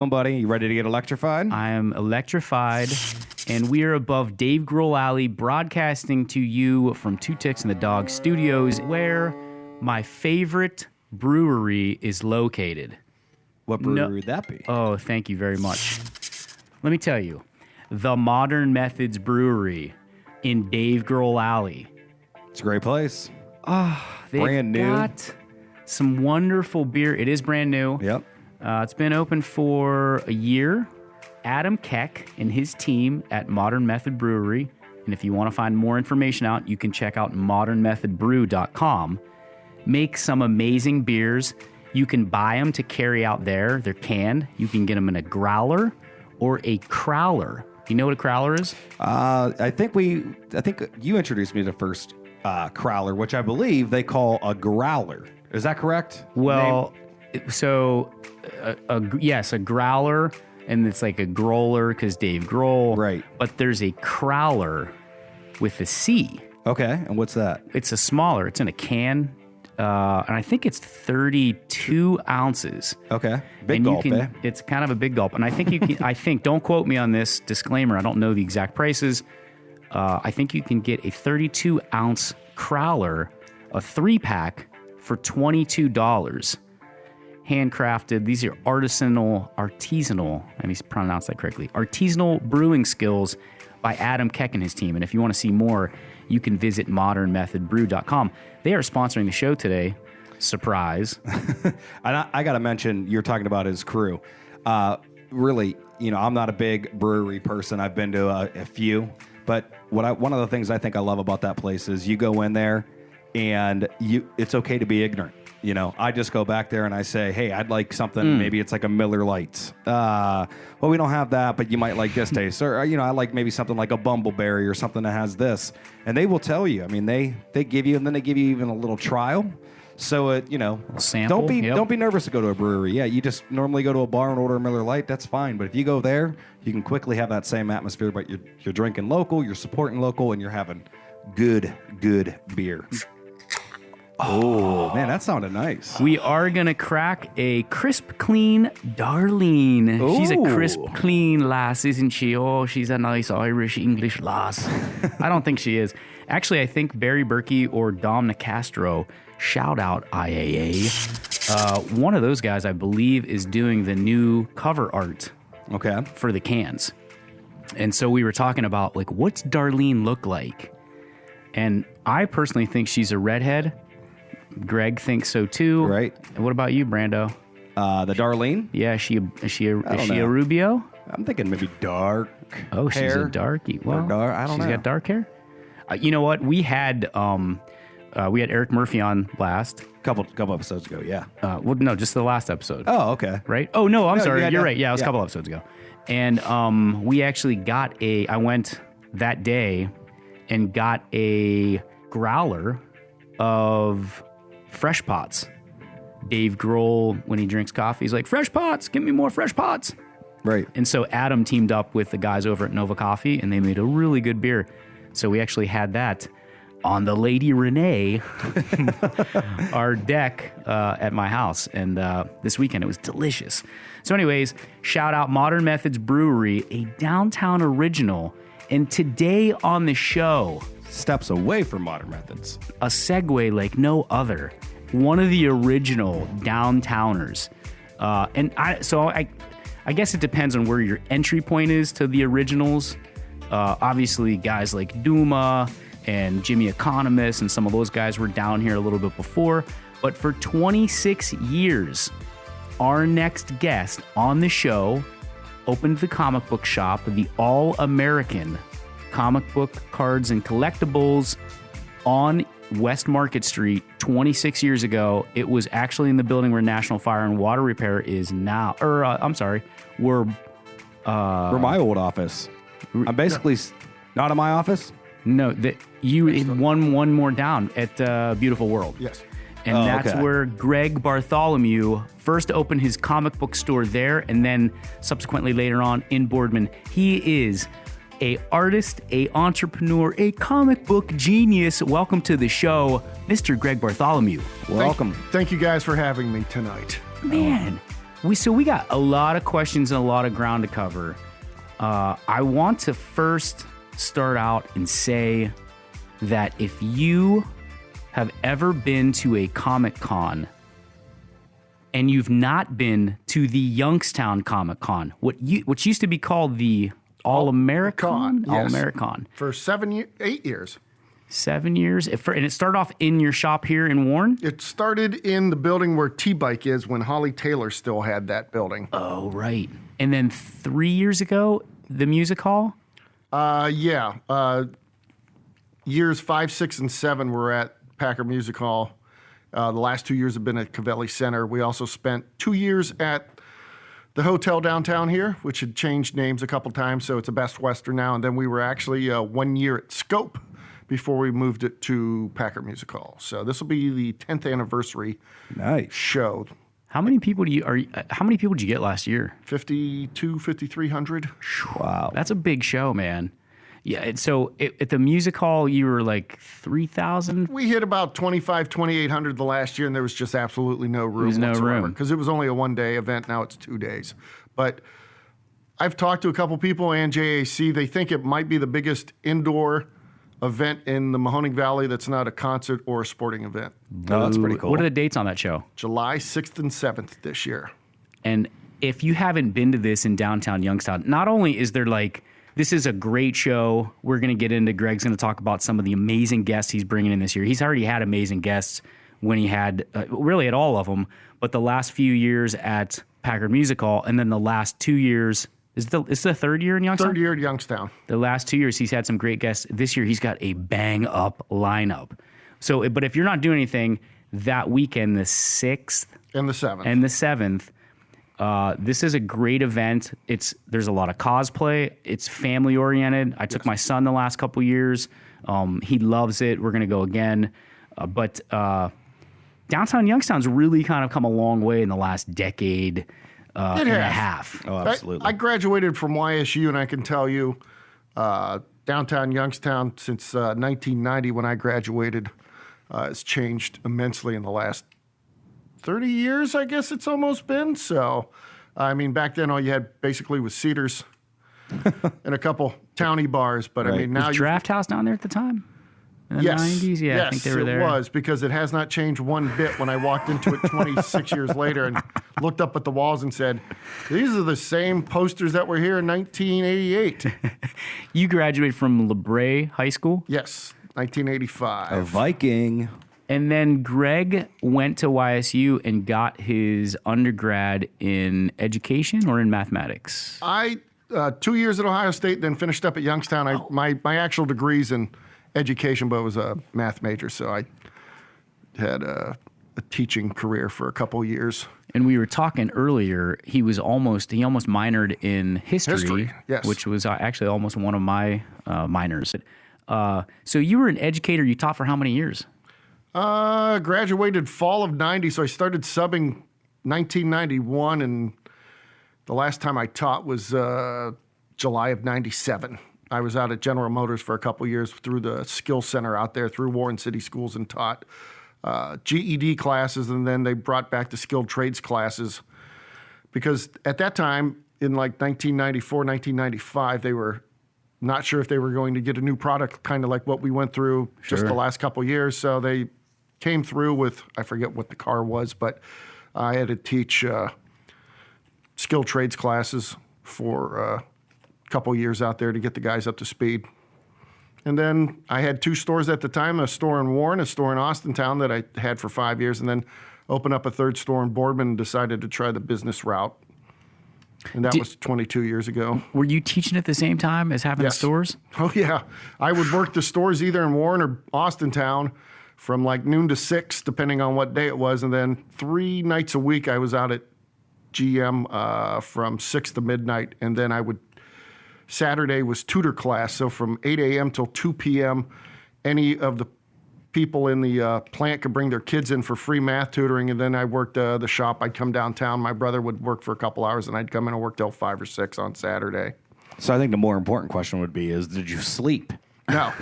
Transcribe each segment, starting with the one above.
Buddy, you ready to get electrified? I am electrified, and we are above Dave Grohl Alley, broadcasting to you from Two Ticks and the Dog Studios, where my favorite brewery is located. What brewery would that be? Oh, thank you very much. Let me tell you, the Modern Methods Brewery in Dave Grohl Alley. It's a great place. They've Brand new. got some wonderful beer. It is brand new. Yep. It's been open for a year. Adam Keck and his team at Modern Method Brewery. And if you want to find more information out, you can check out modernmethodbrew.com. Make some amazing beers. You can buy them to carry out there. They're canned. You can get them in a growler or a crowler. Do you know what a crowler is? I think you introduced me to the first crowler, which I believe they call a growler. Is that correct? Well, so yes, a growler, and it's like a growler because Dave Grohl. Right. But there's a crowler with a C. Okay, and what's that? It's a smaller. It's in a can, and I think it's 32 ounces. Okay, big And gulp, eh? It's kind of a big gulp, and I think you can. Don't quote me on this disclaimer. I don't know the exact prices. I think you can get a 32 ounce crowler, a 3-pack for $22. Handcrafted. These are artisanal, let me pronounce that correctly, artisanal brewing skills by Adam Keck and his team. And if you want to see more, you can visit modernmethodbrew.com. They are sponsoring the show today. Surprise. I got to mention, you're talking about his crew. Really, I'm not a big brewery person. I've been to a few, but one of the things I think I love about that place is you go in there and it's okay to be ignorant. I just go back there and I say, hey, I'd like something. Maybe it's like a Miller Lite. Well, we don't have that, but you might like this taste. Or, I like maybe something like a Bumbleberry or something that has this. And they will tell you. I mean, they give you, and then they give you even a little trial. So, sample, don't be nervous to go to a brewery. Yeah, you just normally go to a bar and order a Miller Lite. That's fine. But if you go there, you can quickly have that same atmosphere, but you're drinking local, you're supporting local, and you're having good beer. Oh, man, that sounded nice. We are going to crack a crisp, clean Darlene. Ooh. She's a crisp, clean lass, isn't she? Oh, she's a nice Irish English lass. I don't think she is. Actually, I think Barry Berkey or Dom Nicastro, shout out IAA. One of those guys, I believe, is doing the new cover art for the cans. And so we were talking about, what's Darlene look like? And I personally think she's a redhead. Greg thinks so too. Right. And what about you, Brando? The Darlene? Yeah, is she a Rubio? I'm thinking maybe dark. Oh, she's hair. a darky. Well, I don't know. She's got dark hair. You know what? We had Eric Murphy on last. Couple episodes ago, yeah. Well, no, just the last episode. Oh, okay. Right? Oh no, I'm sorry. You're right. Yeah, it was yeah. a couple episodes ago. And we actually I went that day and got a growler of Fresh Pots. Dave Grohl, when he drinks coffee, he's like, fresh pots, give me more fresh pots. Right. And so Adam teamed up with the guys over at Nova Coffee, and they made a really good beer. So we actually had that on the Lady Renee, our deck at my house. And this weekend, it was delicious. So anyways, shout out Modern Methods Brewery, a downtown original. And today on the show, steps away from Modern Methods. A segue like no other. One of the original downtowners. I guess it depends on where your entry point is to the originals. Obviously, guys like Duma and Jimmy Economist and some of those guys were down here a little bit before. But for 26 years, our next guest on the show opened the comic book shop, the All-American Comic Book Cards and Collectibles on West Market Street 26 years ago. It was actually in the building where National Fire and Water Repair is now. Where my old office. I'm basically not in my office. No, one more down at Beautiful World. Yes. And that's where Greg Bartholomew first opened his comic book store there, and then subsequently later on in Boardman. He is a artist, a entrepreneur, a comic book genius. Welcome to the show, Mr. Greg Bartholomew. Welcome. Thank you guys for having me tonight. Man, we got a lot of questions and a lot of ground to cover. I want to first start out and say that if you have ever been to a Comic Con and you've not been to the Youngstown Comic Con, which used to be called the All-American? Yes. All-American. For 8 years. 7 years? And it started off in your shop here in Warren? It started in the building where T-Bike is when Holly Taylor still had that building. Oh, right. And then 3 years ago, the music hall? Yeah. Years 5, 6, and 7 were at Packer Music Hall. The last 2 years have been at Cavelli Center. We also spent 2 years at the hotel downtown here, which had changed names a couple times, so it's a Best Western now. And then we were actually 1 year at Scope before we moved it to Packer Music Hall. So this will be the 10th anniversary show. How many people did you get last year? 5,300. Wow. That's a big show, man. Yeah, so at the music hall, you were like 3,000? We hit about 2,800 the last year, and there was just absolutely no room whatsoever. Because it was only a one-day event. Now it's 2 days. But I've talked to a couple people and JAC. They think it might be the biggest indoor event in the Mahoning Valley that's not a concert or a sporting event. No, that's pretty cool. What are the dates on that show? July 6th and 7th this year. And if you haven't been to this in downtown Youngstown, not only is there like, this is a great show. We're going to get into, Greg's going to talk about some of the amazing guests he's bringing in this year. He's already had amazing guests when he had, really at all of them, but the last few years at Packard Music Hall, and then the last 2 years, it's the third year in Youngstown? Third year at Youngstown. The last 2 years, he's had some great guests. This year, he's got a bang-up lineup. So, but if you're not doing anything, that weekend, the 6th and the 7th. And the 7th, this is a great event. There's a lot of cosplay. It's family oriented. I took my son the last couple years. He loves it. We're going to go again. But downtown Youngstown's really kind of come a long way in the last decade and a half. Oh, absolutely. I graduated from YSU, and I can tell you, downtown Youngstown since 1990 when I graduated has changed immensely in the last 30 years, I guess it's almost been. So, I mean, back then all you had basically was Cedars and a couple towny bars. But I mean, now was Draft House down there at the time? In the 90s? Yeah, yes, I think they were there. It was, because it has not changed one bit when I walked into it 26 years later and looked up at the walls and said, these are the same posters that were here in 1988. You graduated from LeBray High School? Yes, 1985. A Viking. And then Greg went to YSU and got his undergrad in education or in mathematics? I 2 years at Ohio State, then finished up at Youngstown. My actual degree's in education, but it was a math major, so I had a teaching career for a couple years. And we were talking earlier, he almost minored in history, yes. Which was actually almost one of my minors. So you were an educator. You taught for how many years? Graduated fall of 90, so I started subbing 1991, and the last time I taught was July of 97. I was out at General Motors for a couple years through the Skill Center out there through Warren City Schools and taught GED classes, and then they brought back the skilled trades classes because at that time, in like 1994, 1995, they were not sure if they were going to get a new product, kind of like what we went through just the last couple years. So they came through with, I forget what the car was, but I had to teach skilled trades classes for a couple years out there to get the guys up to speed. And then I had two stores at the time, a store in Warren, a store in Austintown that I had for 5 years, and then opened up a third store in Boardman and decided to try the business route. And that was 22 years ago. Were you teaching at the same time as having stores? Oh, yeah. I would work the stores either in Warren or Austintown from like noon to 6, depending on what day it was. And then 3 nights a week, I was out at GM from 6 to midnight. And then Saturday was tutor class. So from 8 a.m. till 2 p.m., any of the people in the plant could bring their kids in for free math tutoring. And then I worked the shop. I'd come downtown. My brother would work for a couple hours, and I'd come in and work till 5 or 6 on Saturday. So I think the more important question would be did you sleep? No.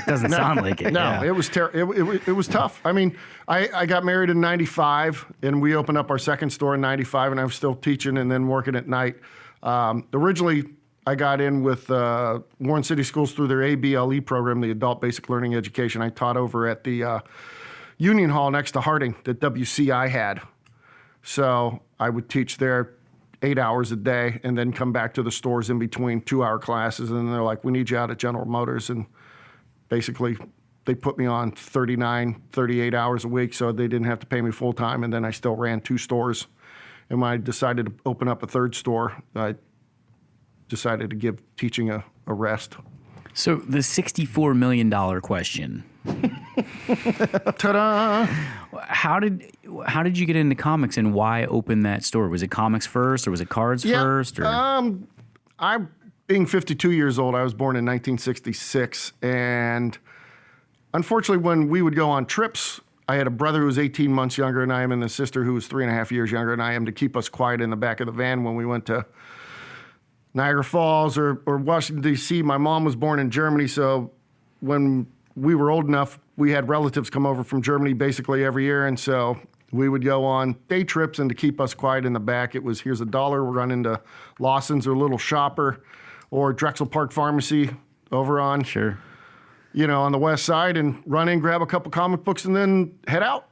Doesn't sound like it. No, yeah. it was it was tough. I mean, I got married in 95, and we opened up our second store in 95, and I was still teaching and then working at night. Originally, I got in with Warren City Schools through their ABLE program, the Adult Basic Learning Education. I taught over at the Union Hall next to Harding that WCI had. So I would teach there 8 hours a day and then come back to the stores in between 2-hour classes. And then they're like, we need you out at General Motors. And basically, they put me on 39, 38 hours a week so they didn't have to pay me full time. And then I still ran 2 stores. And when I decided to open up a third store, I decided to give teaching a rest. So the $64 million question. Ta-da! How did you get into comics and why open that store? Was it comics first or was it cards first? Or? I'm being 52 years old. I was born in 1966. And unfortunately, when we would go on trips, I had a brother who was 18 months younger than I am and a sister who was 3.5 years younger than I am to keep us quiet in the back of the van when we went to Niagara Falls or Washington, D.C. My mom was born in Germany, so when we were old enough, we had relatives come over from Germany basically every year, and so we would go on day trips, and to keep us quiet in the back, it was, here's $1, we'll run into Lawson's or Little Shopper or Drexel Park Pharmacy over on, on the west side, and run in, grab a couple comic books, and then head out.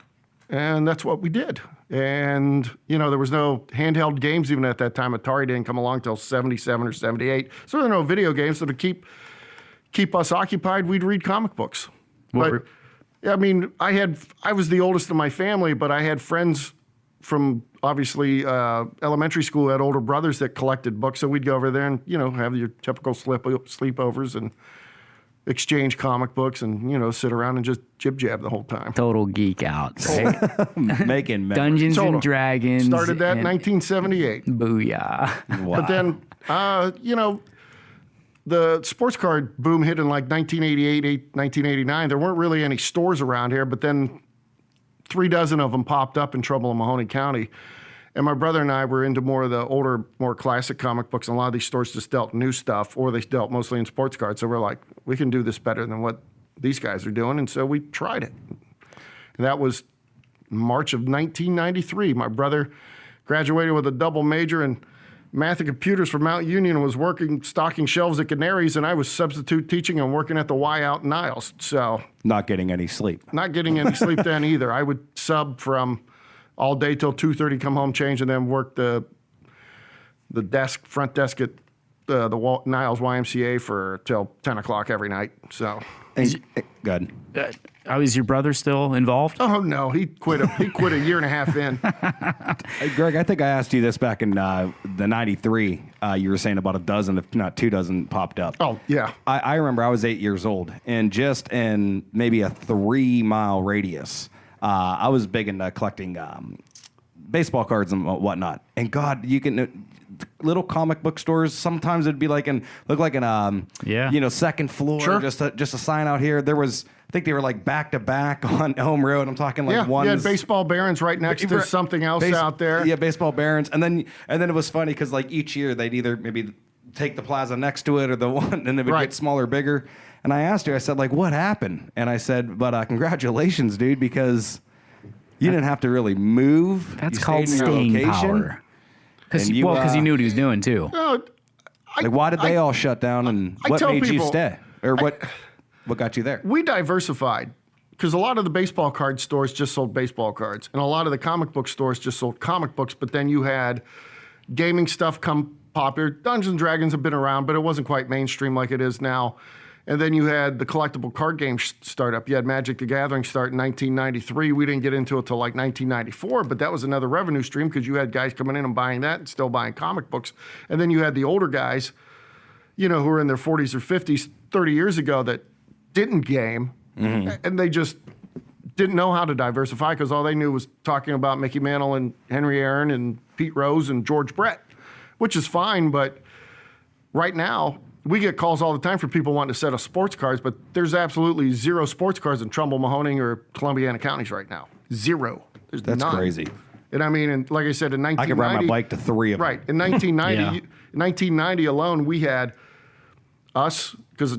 And that's what we did. And, there was no handheld games even at that time. Atari didn't come along until 77 or 78. So there were no video games. So to keep us occupied, we'd read comic books. I was the oldest in my family, but I had friends from, obviously, elementary school who had older brothers that collected books. So we'd go over there and, have your typical sleepovers and exchange comic books and, sit around and just jib-jab the whole time. Total geek out, right? Making memories. Dungeons and Dragons. Started that in 1978. Booyah. Wow. But then, the sports card boom hit in like 1988, 1989. There weren't really any stores around here, but then 36 of them popped up in Trumbull and Mahoney County. And my brother and I were into more of the older, more classic comic books. And a lot of these stores just dealt new stuff, or they dealt mostly in sports cards. So we're like, we can do this better than what these guys are doing. And so we tried it. And that was March of 1993. My brother graduated with a double major in math and computers from Mount Union and was stocking shelves at Canaries. And I was substitute teaching and working at the Y out in Niles. So not getting any sleep. Not getting any sleep then either. I would sub from all day till 2:30, come home, change, and then work the front desk at the Niles YMCA till 10 o'clock every night. So, good. Is your brother still involved? Oh no, he quit a year and a half in. Hey, Greg, I think I asked you this back in the '93. You were saying about a dozen, if not 2 dozen, popped up. Oh yeah. I remember I was 8 years old, and just in maybe a 3-mile radius, I was big into collecting baseball cards and whatnot. And God, you can little comic book stores. Sometimes it'd be like look like an second floor, sure. just a sign out here. There was, I think they were like back to back on Elm Road. I'm talking like one. Yeah, baseball Barons right next to something else out there. Yeah, baseball Barons, and then it was funny because like each year they'd either maybe take the plaza next to it or the one, and it would get smaller, bigger. And I asked her, I said, like, what happened? And I said, but congratulations, dude, because you didn't have to really move. That's called staying power. Because you knew what he was doing, too. Why did they all shut down, and what made you stay? Or what got you there? We diversified because a lot of the baseball card stores just sold baseball cards, and a lot of the comic book stores just sold comic books, but then you had gaming stuff come popular. Dungeons and Dragons have been around, but it wasn't quite mainstream like it is now. And then you had the collectible card game startup. You had Magic the Gathering start in 1993. We didn't get into it till like 1994, but that was another revenue stream because you had guys coming in and buying that and still buying comic books. And then you had the older guys, who were in their 40s or 50s 30 years ago that didn't game, and they just didn't know how to diversify because all they knew was talking about Mickey Mantle and Henry Aaron and Pete Rose and George Brett, which is fine, but right now, we get calls all the time for people wanting to set up sports cards, but there's absolutely zero sports cards in Trumbull, Mahoning, or Columbiana counties right now. Zero. There's That's none. crazy. And I mean, and like I said, in 1990... I could ride my bike to 3 of them. Right. In 1990, 1990 alone, we had us, because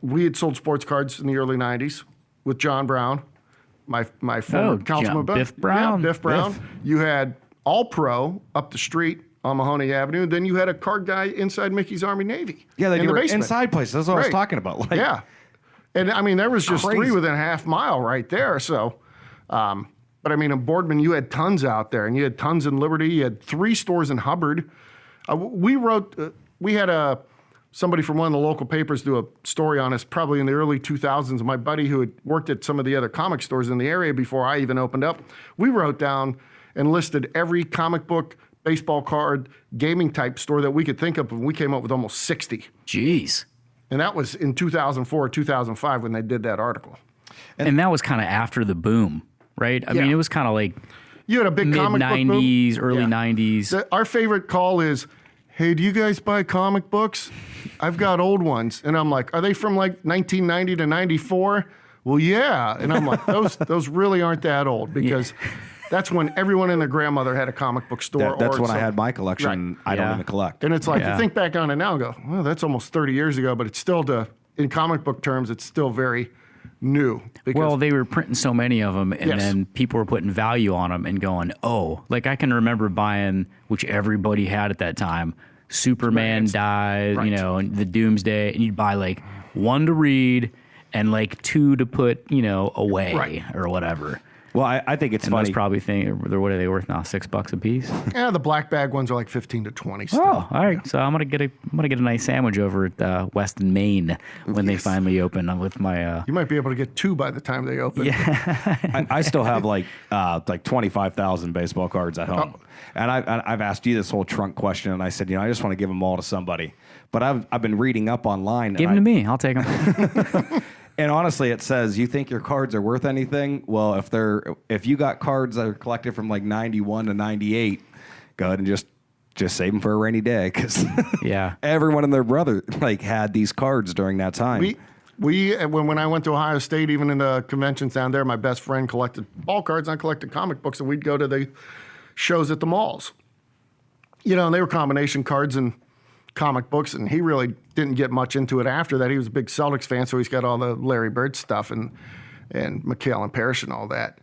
we had sold sports cards in the early 90s with John Brown, my former councilman. Biff Brown. Yeah, Biff Brown. Biff. You had All Pro up the street on Mahoney Avenue. Then you had a card guy inside Mickey's Army Navy. Yeah, they in the were basement. inside places. That's what I was talking about. Like, Yeah. And I mean, there was just Crazy. 3 within a half mile right there. So, but I mean, in Boardman, you had tons out there, and you had tons in Liberty. You had 3 stores in Hubbard. We had somebody from one of the local papers do a story on us probably in the early 2000s. My buddy who had worked at some of the other comic stores in the area before I even opened up, we wrote down and listed every comic book, baseball card, gaming type store that we could think of, and we came up with almost 60. Jeez. And that was in 2004 or 2005 when they did that article. And that was kind of after the boom, right? I mean, it was kind of like You had a big comic book boom. mid-90s, early Yeah. 90s. Our favorite call is, hey, do you guys buy comic books? I've got old ones. And I'm like, are they from like 1990 to 94? Well, yeah. And I'm like, those really aren't that old, because that's when everyone and their grandmother had a comic book store. that's or when I something. had my collection. I don't Yeah. even collect. And it's like, Yeah. you think back on it now and go, well, that's almost 30 years ago, but it's still, in comic book terms, it's still very new. Because, Well, they were printing so many of them, and Yes. then people were putting value on them and going, oh, like I can remember buying, which everybody had at that time, Superman died, Right. you know, and the Doomsday, and you'd buy like 1 to read and like 2 to put, you know, away Right. or whatever. Well, I think it's And funny. those probably what are they worth now? $6 a piece. yeah, the black bag ones are like 15 to 20 still. Oh, all right. So I'm gonna get a nice sandwich over at Weston, Maine when they finally open with my. You might be able to get 2 by the time they open. Yeah. I still have like 25,000 baseball cards at home, and I've asked you this whole trunk question, and I said, I just want to give them all to somebody, but I've been reading up online. Give them to me. I'll take them. And honestly, it says, you think your cards are worth anything? Well, if you got cards that are collected from like 91 to 98, go ahead and just save them for a rainy day, because Yeah. everyone and their brother like had these cards during that time. When I went to Ohio State, even in the conventions down there, my best friend collected ball cards, and I collected comic books, and we'd go to the shows at the malls. And they were combination cards and comic books, and he really didn't get much into it after that. He was a big Celtics fan, so he's got all the Larry Bird stuff and McHale and Parrish and all that.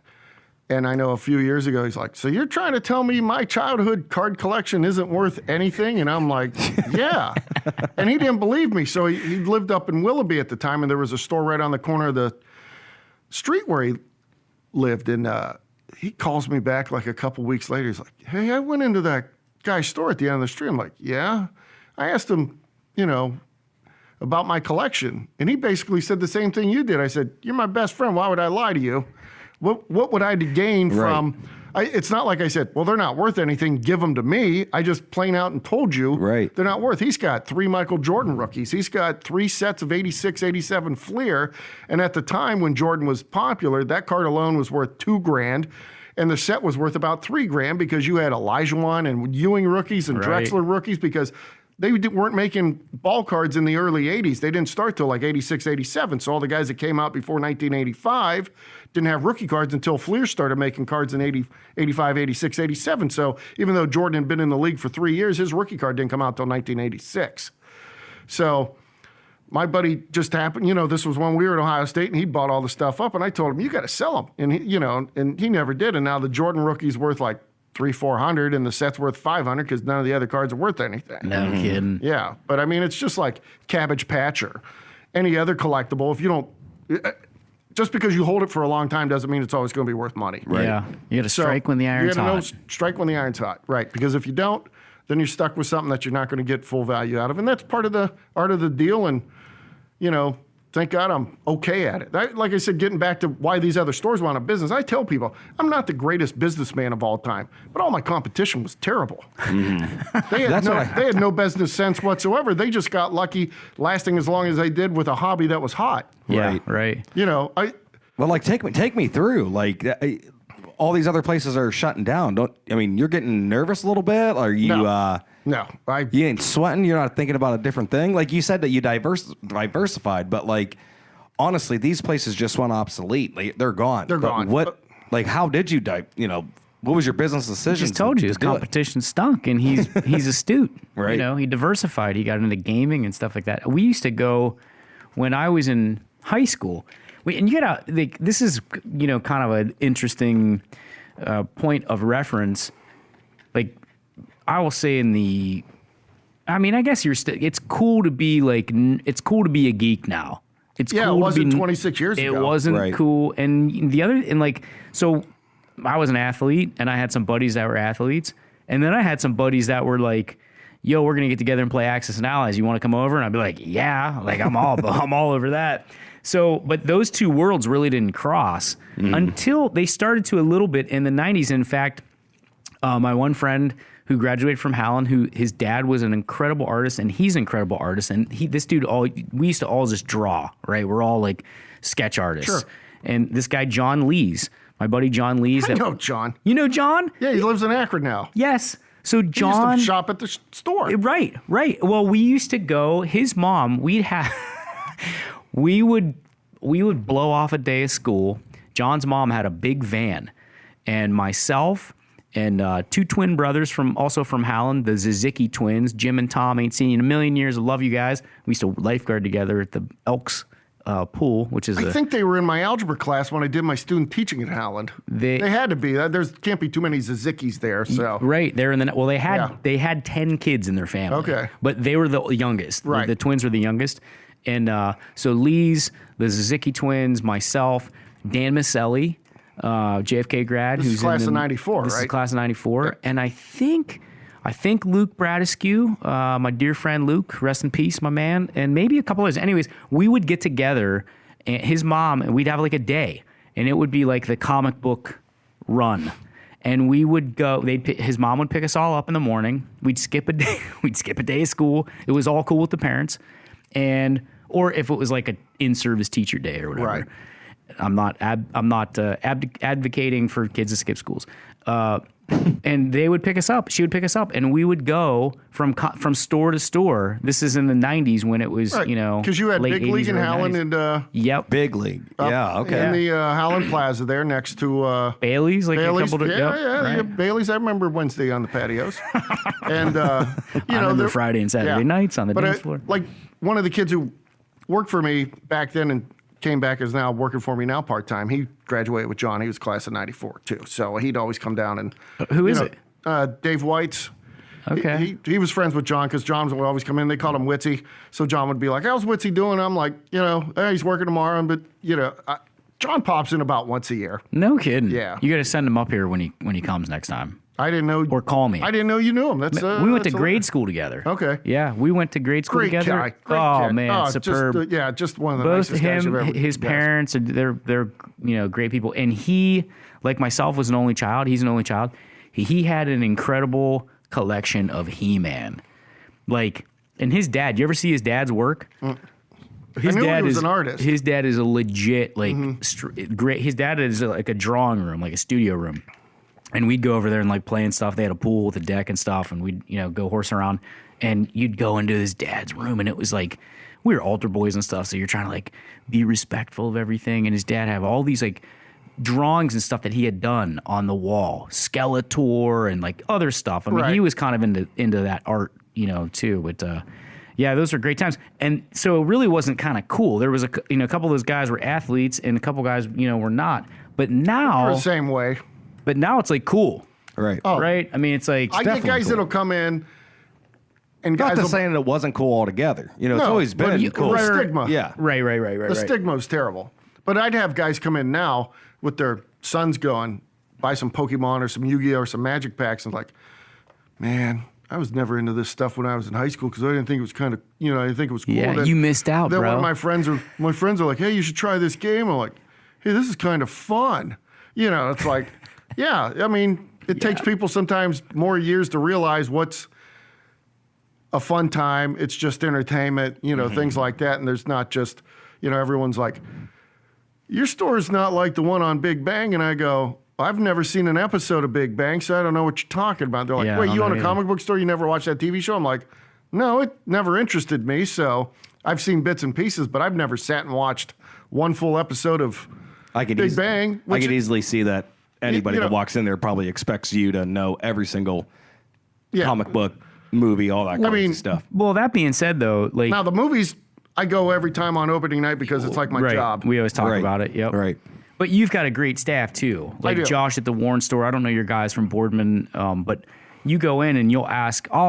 And I know a few years ago, he's like, so you're trying to tell me my childhood card collection isn't worth anything? And I'm like, yeah. And he didn't believe me. So he lived up in Willoughby at the time, and there was a store right on the corner of the street where he lived. And he calls me back like a couple weeks later. He's like, hey, I went into that guy's store at the end of the street. I'm like, yeah. I asked him, about my collection. And he basically said the same thing you did. I said, you're my best friend. Why would I lie to you? What would I gain from... It's not like I said, well, they're not worth anything. Give them to me. I just plain out and told you they're not worth. He's got 3 Michael Jordan rookies. He's got 3 sets of 86, 87 Fleer. And at the time when Jordan was popular, that card alone was worth $2,000. And the set was worth about $3,000 because you had Olajuwon and Ewing rookies and Drexler rookies, because they weren't making ball cards in the early 80s. They didn't start till like 86, 87. So all the guys that came out before 1985 didn't have rookie cards until Fleer started making cards in 80, 85, 86, 87. So even though Jordan had been in the league for 3 years, his rookie card didn't come out till 1986. So my buddy just happened, this was when we were at Ohio State, and he bought all the stuff up, and I told him, you got to sell them. And he, and he never did. And now the Jordan rookie's worth like $300-400, and the set's worth $500 because none of the other cards are worth anything. No kidding. Yeah, but I mean, it's just like Cabbage Patch or any other collectible. If you don't, just because you hold it for a long time doesn't mean it's always going to be worth money. Yeah. You got to strike when the iron's you hot. gotta strike when the iron's hot, right? Because if you don't, then you're stuck with something that you're not going to get full value out of, and that's part of the art of the deal. And thank God I'm okay at it. Like I said, getting back to why these other stores want a business, I tell people I'm not the greatest businessman of all time, but all my competition was terrible. They had no business sense whatsoever. They just got lucky lasting as long as they did with a hobby that was hot. Yeah, right. Well, like take me through. Like all these other places are shutting down. You're getting nervous a little bit? Are you? No, you ain't sweating. You're not thinking about a different thing. Like you said that you diversified, but like honestly, these places just went obsolete. They're gone. They're gone. What? Like how did you What was your business decision? Just told you his competition stunk, and he's astute. Right. You know, he diversified. He got into gaming and stuff like that. We used to go when I was in high school. And you got this is kind of an interesting point of reference. Like I will say I guess it's cool to be it's cool to be a geek now. It's cool it wasn't to be, 26 years ago. It wasn't cool. And so I was an athlete, and I had some buddies that were athletes, and then I had some buddies that were like, yo, we're gonna get together and play Axis and Allies. You want to come over? And I'd be like, yeah, like I'm all over that. So, but those two worlds really didn't cross until they started to a little bit in the 90s. In fact, my one friend who graduated from Howland, who his dad was an incredible artist, and he's an incredible artist, and we used to all just draw, right? We're all like sketch artists. Sure. And this guy, John Lees, my buddy John Lees. I know John. You know John? Yeah, he lives in Akron now. Yes. So John He used to shop at the store. Right. Well, we used to go. His mom. We would blow off a day of school. John's mom had a big van, and myself and two twin brothers from Howland, the Zizicki twins, Jim and Tom. Ain't seen you in a million years. I love you guys. We used to lifeguard together at the Elks pool, which is I think they were in my algebra class when I did my student teaching at Howland. They had to be. There's can't be too many Zizickis there. So right, they're in the they had 10 kids in their family. Okay, but they were the youngest. Right, the twins were the youngest, and so Lee's, the Zizicki twins, myself, Dan Maselli, JFK grad, who's class of '94, right? This is class of '94, and I think Luke Bradescu, my dear friend Luke, rest in peace, my man, and maybe a couple others. Anyways, we would get together, and his mom, and we'd have like a day, and it would be like the comic book run. And we would go. His mom would pick us all up in the morning. We'd skip a day. We'd skip a day of school. It was all cool with the parents, or if it was like an in-service teacher day or whatever. Right. I'm not advocating for kids to skip schools. And they would pick us up. She would pick us up, and we would go from store to store. This is in the 90s when it was, because you had late Big League in Howland 90s. and yep, Big League. Yeah, okay. in the Howland Plaza there next to Bailey's, like Bailey's. a couple. Bailey's. I remember Wednesday on the patios, and I remember Friday and Saturday nights on the dance floor. Like one of the kids who worked for me back then and came back is now working for me now part-time. He graduated with John. He was class of '94 too. So he'd always come down and... Who is it? Dave White's. Okay. He was friends with John because John would always come in. They called him Witsy. So John would be like, how's Witsy doing? I'm like, he's working tomorrow. But, John pops in about once a year. No kidding. Yeah. You got to send him up here when he comes next time. I didn't know. Or call me. I didn't know you knew him. We went to grade school together. Okay. Yeah, we went to grade school together. Guy. Great kid. Man, superb. Just one of the Both nicest guys I've ever. His parents, they're great people. And he, like myself, was an only child. He's an only child. He had an incredible collection of He-Man. And his dad. You ever see his dad's work? His dad was an artist. His dad is a legit great. His dad is like a drawing room, like a studio room. And we'd go over there and play and stuff. They had a pool with a deck and stuff, and we'd go horse around. And you'd go into his dad's room, and it was like we were altar boys and stuff. So you're trying to be respectful of everything. And his dad had all these drawings and stuff that he had done on the wall, Skeletor and other stuff. I mean, he was kind of into that art, too. But yeah, those are great times. And so it really wasn't kind of cool. There was a couple of those guys were athletes, and a couple guys were not. But now we're the same way. But now it's cool. Right. Oh. Right? I mean, it's I get guys cool. that'll come in and Not guys to saying it wasn't cool altogether. It's always been cool. The stigma. Yeah. Right. The stigma's terrible. But I'd have guys come in now with their sons going, buy some Pokemon or some Yu-Gi-Oh! Or some Magic packs, and man, I was never into this stuff when I was in high school because I didn't think it was I didn't think it was cool. Yeah, then, you missed out, then bro. Then when my friends are like, hey, you should try this game. I'm like, hey, this is kind of fun. It's like... Yeah, I mean, it takes people sometimes more years to realize what's a fun time. It's just entertainment, things like that. And there's not just, everyone's like, your store's not like the one on Big Bang. And I go, I've never seen an episode of Big Bang, so I don't know what you're talking about. They're like, wait, you own a comic book store? You never watched that TV show? I'm like, no, it never interested me. So I've seen bits and pieces, but I've never sat and watched one full episode of Big Bang. I could easily see that anybody that walks in there probably expects you to know every single comic book, movie, all that kind of stuff. Well, that being said, though, like now the movies, I go every time on opening night because it's like my job. We always talk about it. Yep. Right. But you've got a great staff too. Like Josh at the Warren store. I don't know your guys from Boardman, but you go in and I'll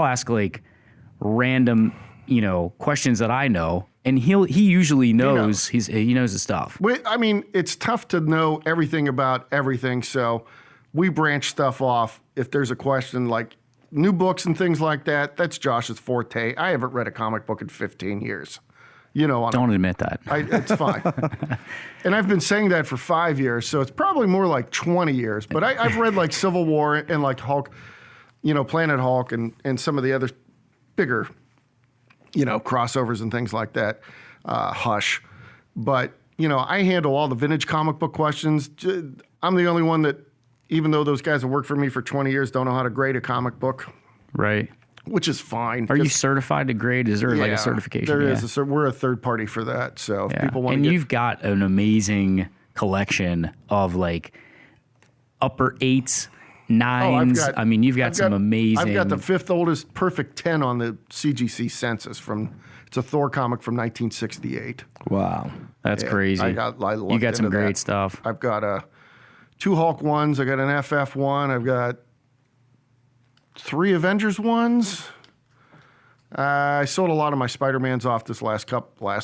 ask like random, questions that I know, and he usually knows he knows his stuff. I mean, it's tough to know everything about everything, so we branch stuff off. If there's a question like new books and things like that, that's Josh's forte. I haven't read a comic book in 15 years. Don't admit that. It's fine. And I've been saying that for 5 years, so it's probably more like 20 years. But I've read like Civil War and like Hulk, Planet Hulk and some of the other bigger, crossovers and things like that. Hush. But, I handle all the vintage comic book questions. I'm the only one that, even though those guys have worked for me for 20 years, don't know how to grade a comic book. Right. Which is fine. Are you certified to grade? Is there like a certification? There is. We're a third party for that. So if people want to you've got an amazing collection of like upper 8s, 9s. You've got some amazing. I've got the 5th oldest perfect 10 on the CGC census it's a Thor comic from 1968. Wow. That's crazy. You got some great stuff. I've got 2 Hulk ones. I got an FF one. I've got 3 Avengers ones. I sold a lot of my Spider-Mans off this last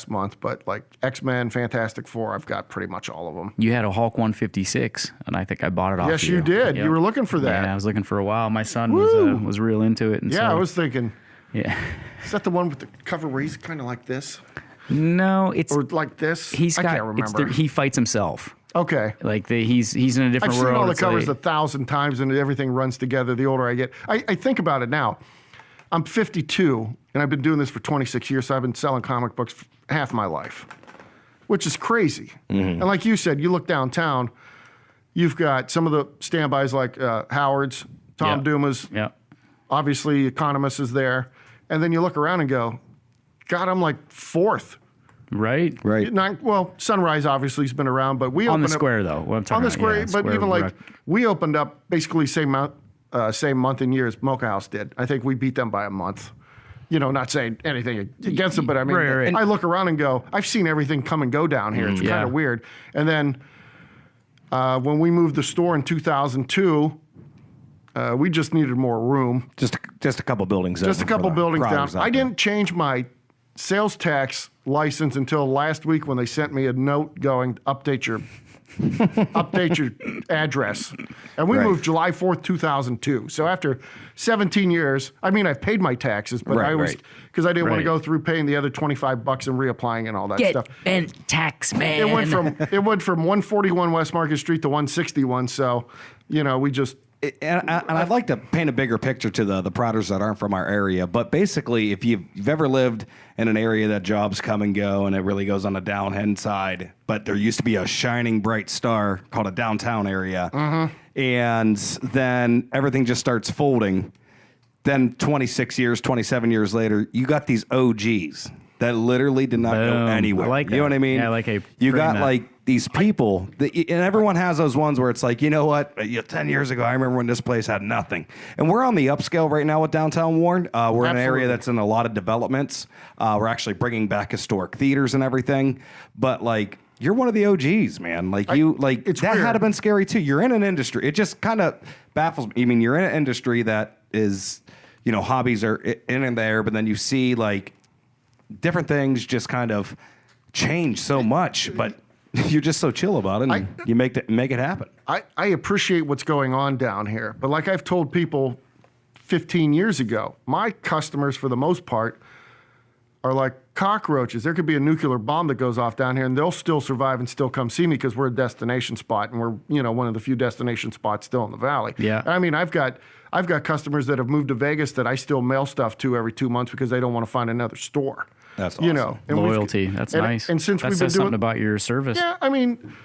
month, but like X-Men, Fantastic Four, I've got pretty much all of them. You had a Hulk 156, and I think I bought it off. Yes, you did. Yep. You were looking for that. Yeah, I was looking for a while. My son was real into it. And I was thinking. Yeah. Is that the one with the cover where he's kind of like this? No, it's or like this. I can't remember. He fights himself. Okay. Like he's in a different world. I've seen all the covers 1,000 times and everything runs together the older I get. I think about it now. I'm 52 and I've been doing this for 26 years, so I've been selling comic books half my life, which is crazy. Mm-hmm. And like you said, you look downtown, you've got some of the standbys like Howard's, Tom Duma's, obviously Economist is there. And then you look around and go, God, I'm like 4th. Right. Sunrise obviously has been around, but we on opened the square though. What I'm talking on the about, square, but even like we opened up basically same month in years Mocha House did. I think we beat them by a month. Not saying anything against them, but I mean, I look around and go, I've seen everything come and go down here. It's kind of weird. And then when we moved the store in 2002. We just needed more room. Just a couple buildings. Just a couple buildings down. I didn't change my sales tax license until last week when they sent me a note going, update your address. And we moved July 4th, 2002. So after 17 years, I've paid my taxes, but because I didn't want to go through paying the other $25 and reapplying and all that stuff. Get bent tax, man. It went from 141 West Market Street to 161. So, we just. And I'd like to paint a bigger picture to the prouders that aren't from our area. But basically, if you've ever lived in an area that jobs come and go and it really goes on the downhill side, but there used to be a shining bright star called a downtown area, and then everything just starts folding. Then 26 years, 27 years later, you got these OGs that literally did not go anywhere. I like that. You know what I mean? Yeah, I like you got like these people, and everyone has those ones where it's like, you know what? 10 years ago, I remember when this place had nothing. And we're on the upscale right now with Downtown Warren. We're in an area that's in a lot of developments. We're actually bringing back historic theaters and everything. But like, you're one of the OGs, man. Like that weird. Had to been scary too. You're in an industry. It just kind of baffles me. I mean, you're in an industry that is, hobbies are in and there, but then you see like different things just kind of change so much, but you're just so chill about it, and you make it happen. I appreciate what's going on down here, but like I've told people 15 years ago, my customers, for the most part, are like cockroaches. There could be a nuclear bomb that goes off down here, and they'll still survive and still come see me because we're a destination spot, and we're one of the few destination spots still in the valley. Yeah. I've got customers that have moved to Vegas that I still mail stuff to every 2 months because they don't want to find another store. That's awesome. And loyalty. That's nice. And since that we've been says something about your service. Yeah, and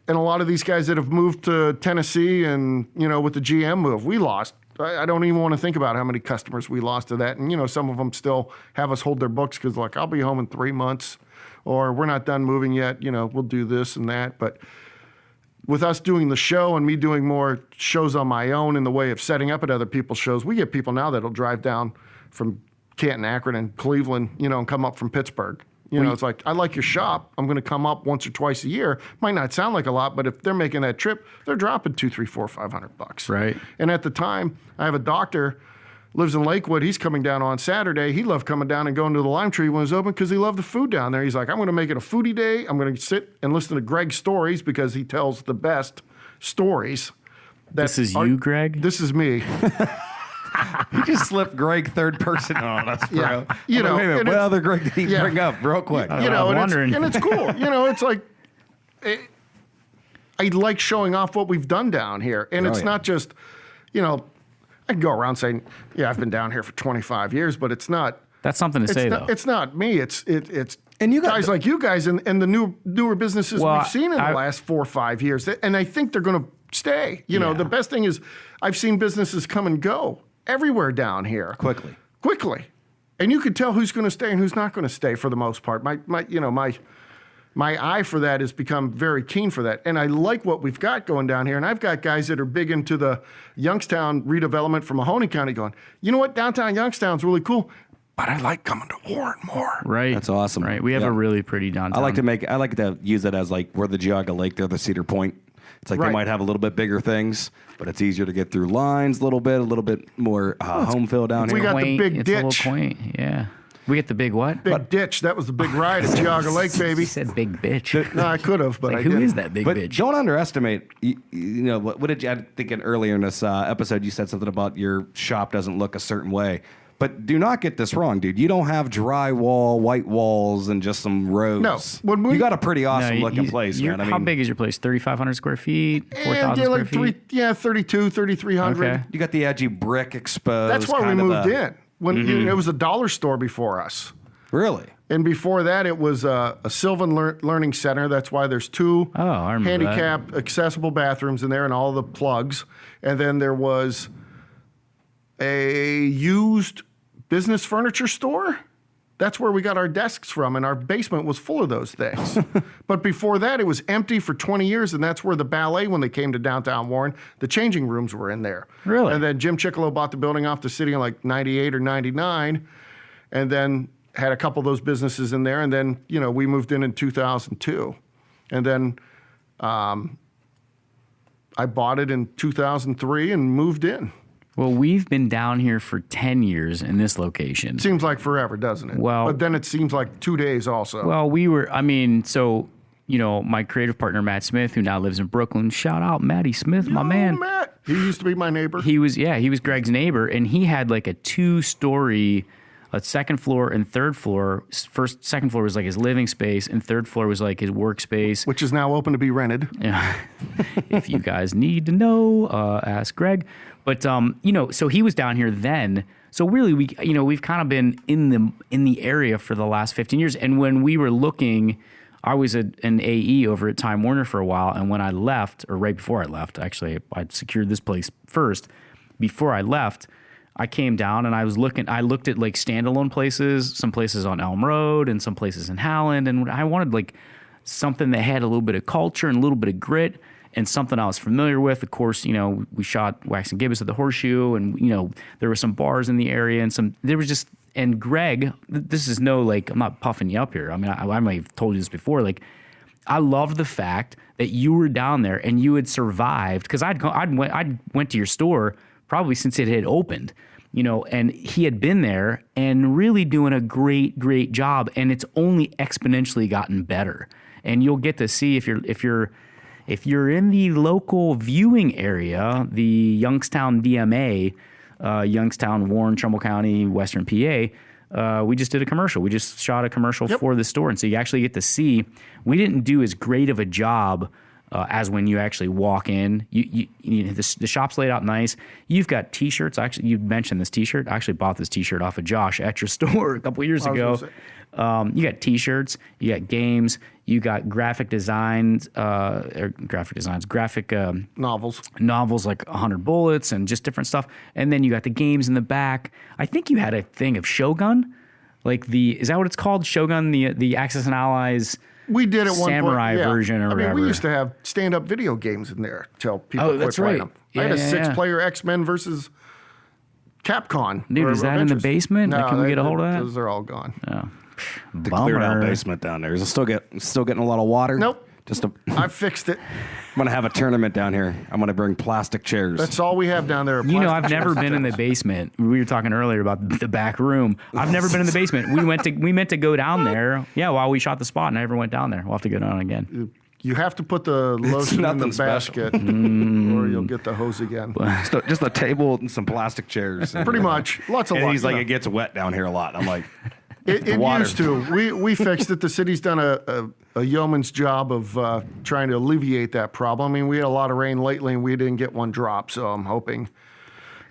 a lot of these guys that have moved to Tennessee and, with the GM move, we lost. I don't even want to think about how many customers we lost to that. And, some of them still have us hold their books because, like, I'll be home in 3 months, or we're not done moving yet. We'll do this and that. But with us doing the show and me doing more shows on my own in the way of setting up at other people's shows, we get people now that'll drive down from Canton, Akron, and Cleveland, and come up from Pittsburgh. It's like, I like your shop. I'm going to come up once or twice a year. Might not sound like a lot, but if they're making that trip, they're dropping $200, $300, $400, $500. Right. And at the time, I have a doctor, lives in Lakewood. He's coming down on Saturday. He loved coming down and going to the Lime Tree when it was open because he loved the food down there. He's like, I'm going to make it a foodie day. I'm going to sit and listen to Greg's stories because he tells the best stories. This is you, Greg? This is me. You just slipped Greg third person on us, bro. Yeah. Wait a minute, what other Greg did he bring up real quick? And it's cool. It's like, I like showing off what we've done down here. And it's not just, I can go around saying, I've been down here for 25 years, but it's not. That's something to say, though. It's not me. It's and you guys like you guys and the newer businesses we've seen in the last 4 or 5 years. And I think they're going to stay. The best thing is I've seen businesses come and go everywhere down here. Quickly. And you could tell who's going to stay and who's not going to stay for the most part. My eye for that has become very keen for that. And I like what we've got going down here. And I've got guys that are big into the Youngstown redevelopment from Mahoney County going, you know what, downtown Youngstown's really cool, but I like coming to Warren more. Right. That's awesome. Right. We have a really pretty downtown. I like to use it as like we're the Geauga Lake, they're the Cedar Point. It's like they might have a little bit bigger things, but it's easier to get through lines a little bit more home field down here. We got the big ditch. It's a little quaint, yeah. We get the big what? Big ditch. That was the big ride at Geauga Lake, baby. You said big bitch. No, I could have, but I didn't. Who is that big but bitch? Don't underestimate, what did you, I think earlier in this episode, you said something about your shop doesn't look a certain way. But do not get this wrong, dude. You don't have drywall, white walls, and just some rows. No. You got a pretty awesome looking place, man. How big is your place? 3,500 square feet? 4,000 square feet? 32, 3,300. Okay. You got the edgy brick exposed. That's why we moved in. When it was a dollar store before us. Really? And before that, it was a Sylvan Learning Center. That's why there's 2 handicap accessible bathrooms in there and all the plugs. And then there was a used business furniture store. That's where we got our desks from, and our basement was full of those things. But before that, it was empty for 20 years, and that's where the ballet, when they came to downtown Warren, the changing rooms were in there. Really? And then Jim Chickalow bought the building off the city in like 98 or 99, and then had a couple of those businesses in there, and then, we moved in 2002. And then I bought it in 2003 and moved in. Well, we've been down here for 10 years in this location. Seems like forever, doesn't it? Well, but then it seems like 2 days also. Well, my creative partner, Matt Smith, who now lives in Brooklyn, shout out Matty Smith, my man. Matt. He used to be my neighbor. He was Greg's neighbor, and he had like a 2-story, a second floor and third floor. Second floor was like his living space, and third floor was like his workspace. Which is now open to be rented. Yeah. If you guys need to know, ask Greg. But so he was down here then. So really, we've kind of been in the area for the last 15 years. And when we were looking, I was an AE over at Time Warner for a while. And when I left, or right before I left, actually, I secured this place first. Before I left, I came down and I looked at like standalone places, some places on Elm Road and some places in Howland. And I wanted like something that had a little bit of culture and a little bit of grit. And something I was familiar with. Of course, we shot Wax and Gibbous at the Horseshoe, and there were some bars in the area, and Greg, this is no, like, I'm not puffing you up here. I mean, I might have told you this before. Like, I loved the fact that you were down there and you had survived, because I'd went to your store probably since it had opened, and he had been there and really doing a great job, and it's only exponentially gotten better. And you'll get to see if you're in the local viewing area, the Youngstown DMA, Youngstown, Warren, Trumbull County, Western PA, we just did a commercial. We just shot a commercial for the store. And so you actually get to see, we didn't do as great of a job as when you actually walk in. The shop's laid out nice. You've got T-shirts. Actually, you mentioned this T-shirt. I actually bought this T-shirt off of Josh at your store a couple of years ago. You got T-shirts. You got games. You got graphic novels like 100 Bullets and just different stuff. And then you got the games in the back. I think you had a thing of Shogun, like is that what it's called? Shogun, the Axis and Allies. We did at one point. samurai version or whatever. We used to have stand-up video games in there till people quit that's playing right. them. I had a Yeah. 6-player X-Men versus Capcom. Dude, or is that in the Avengers. basement? No, Can we get a hold of that? Those are all gone. The cleared out Bummer. basement down there. Is it still getting a lot of water? Nope. I'm I fixed it. gonna have a tournament down here. I'm gonna bring plastic chairs. That's all we have down there. You know, I've never been in the basement. We were talking earlier about the back room. I've never been in the basement. We meant to go down there. Yeah, while we shot the spot, and I never went down there. We'll have to go down again. You have to put the lotion in the nothing special. basket, or you'll get the hose again. Just a table and some plastic chairs. Pretty much. Lots of And luck, he's you like, know. it gets wet down here a lot. I'm like, It water. used to. We fixed it. The city's done a yeoman's job of trying to alleviate that problem. I mean, we had a lot of rain lately, and we didn't get one drop. So I'm hoping,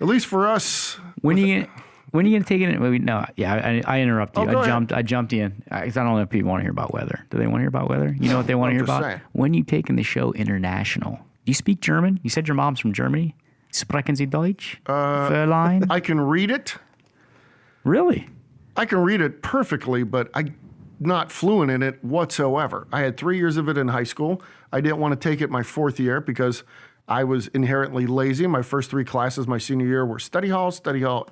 at least for us. When are you gonna take it? No, yeah, I interrupted you. go I jumped in. I don't know if people want to hear about weather. Do they want to hear about weather? You know what they want to I'm hear just about? saying. When you taking the show international? Do you speak German? You said your mom's from Germany. Sprechen Sie Deutsch, Fräulein? I can read it. Really? I can read it perfectly, but I'm not fluent in it whatsoever. I had 3 years of it in high school. I didn't want to take it my 4th year because I was inherently lazy. My first 3 classes my senior year were study hall,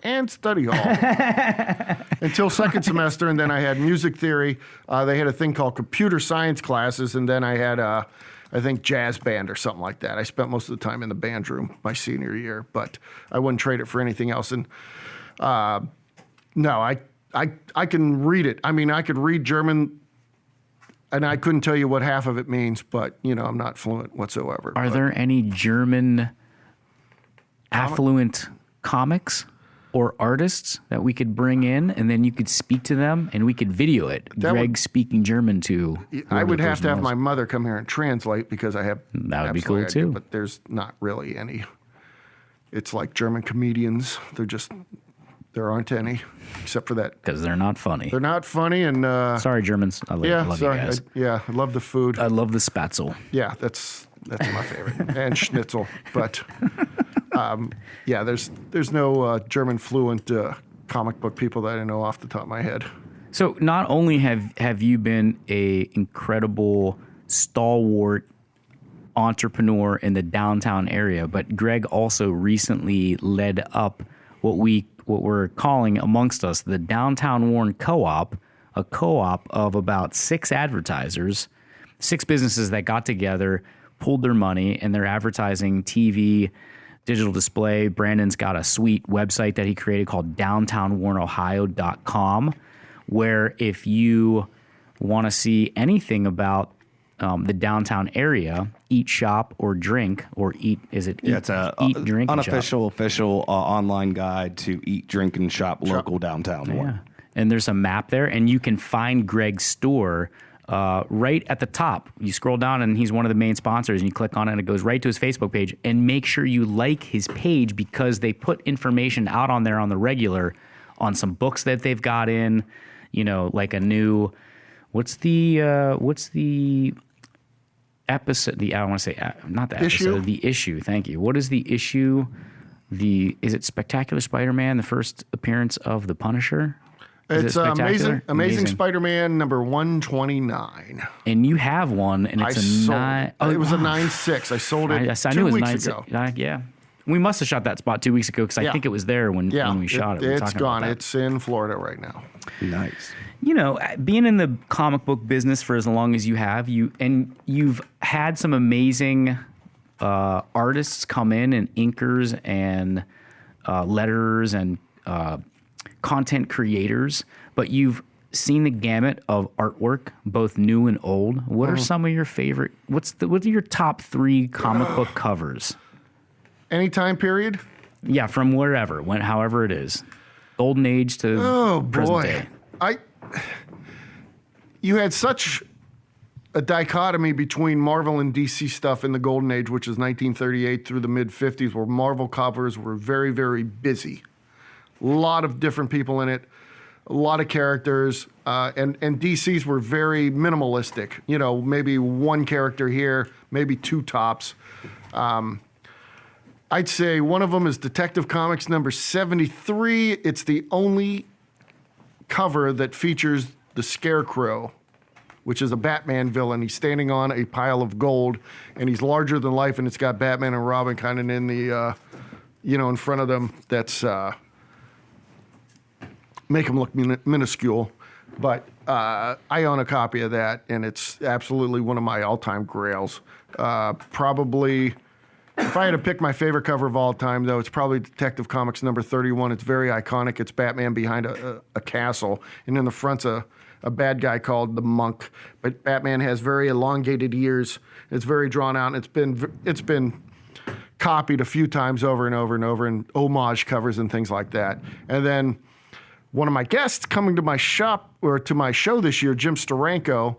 and study hall. Until second semester, and then I had music theory. They had a thing called computer science classes, and then I had, I think, jazz band or something like that. I spent most of the time in the band room my senior year, but I wouldn't trade it for anything else. And no, I can read it. I mean, I could read German, and I couldn't tell you what half of it means, but, you know, I'm not fluent whatsoever. Are there any German affluent comics or artists that we could bring in, and then you could speak to them, and we could video it? Greg speaking German to. I would have to have my. my mother come here and translate because I have. That would be absolutely cool, idea, too. But there's not really any. It's like German comedians. There aren't any, except for that. Because they're not funny. They're not funny, and Sorry, Germans. I love you sorry. guys. I love the food. I love the spatzel. Yeah, that's my favorite, and schnitzel. But yeah, there's no German fluent comic book people that I know off the top of my head. So not only have you been a incredible stalwart entrepreneur in the downtown area, but Greg also recently led up what we're calling amongst us the Downtown Warren Co-op, a co-op of about 6 advertisers, 6 businesses that got together, pulled their money, and they're advertising TV, digital display. Brandon's got a sweet website that he created called downtownwarrenohio.com, where if you want to see anything about the downtown area, eat, shop, or drink, or eat, is it eat, Yeah, it's a eat drink, and shop? unofficial, official online guide to eat, drink, and shop local downtown. Yeah. And there's a map there, and you can find Greg's store right at the top. You scroll down, and he's one of the main sponsors, and you click on it, and it goes right to his Facebook page. And make sure you like his page because they put information out on there on the regular on some books that they've got in, you know, like a new, what's the episode? I want to say not the Issue? episode, the issue. Thank you. What is the issue? Is it Spectacular Spider-Man, the first appearance of the Punisher? Is It's it Spectacular? Amazing Spider-Man number 129. And you have one, and it's It was a 9.6. I sold it I 2 knew it was weeks 9.6. ago. Yeah. We must have shot that spot 2 weeks ago because I think it was there when we shot it. We were It's talking about gone. that. It's in Florida right now. Nice. You know, being in the comic book business for as long as you have, you've had some amazing artists come in, and inkers and letterers and content creators, but you've seen the gamut of artwork, both new and old. What are some of your favorite? What are your top 3 comic book covers? Any time period? Yeah, from wherever, however it is, golden age to present day. You had such a dichotomy between Marvel and DC stuff in the golden age, which is 1938 through the mid-50s, where Marvel covers were very, very busy. A lot of different people in it, a lot of characters, and DC's were very minimalistic. You know, maybe one character here, maybe 2 tops. I'd say one of them is Detective Comics number 73. It's the only cover that features the Scarecrow which is a Batman villain. He's standing on a pile of gold, and he's larger than life, and it's got Batman and Robin kind of in the, in front of them. That's make them look minuscule. But I own a copy of that, and it's absolutely one of my all-time grails. Probably, if I had to pick my favorite cover of all time, though, it's probably Detective Comics number 31. It's very iconic. It's Batman behind a castle, and in the front's a bad guy called the Monk. But Batman has very elongated ears. It's very drawn out, and it's been copied a few times over and over and over in homage covers and things like that. And then one of my guests coming to my shop or to my show this year, Jim Steranko,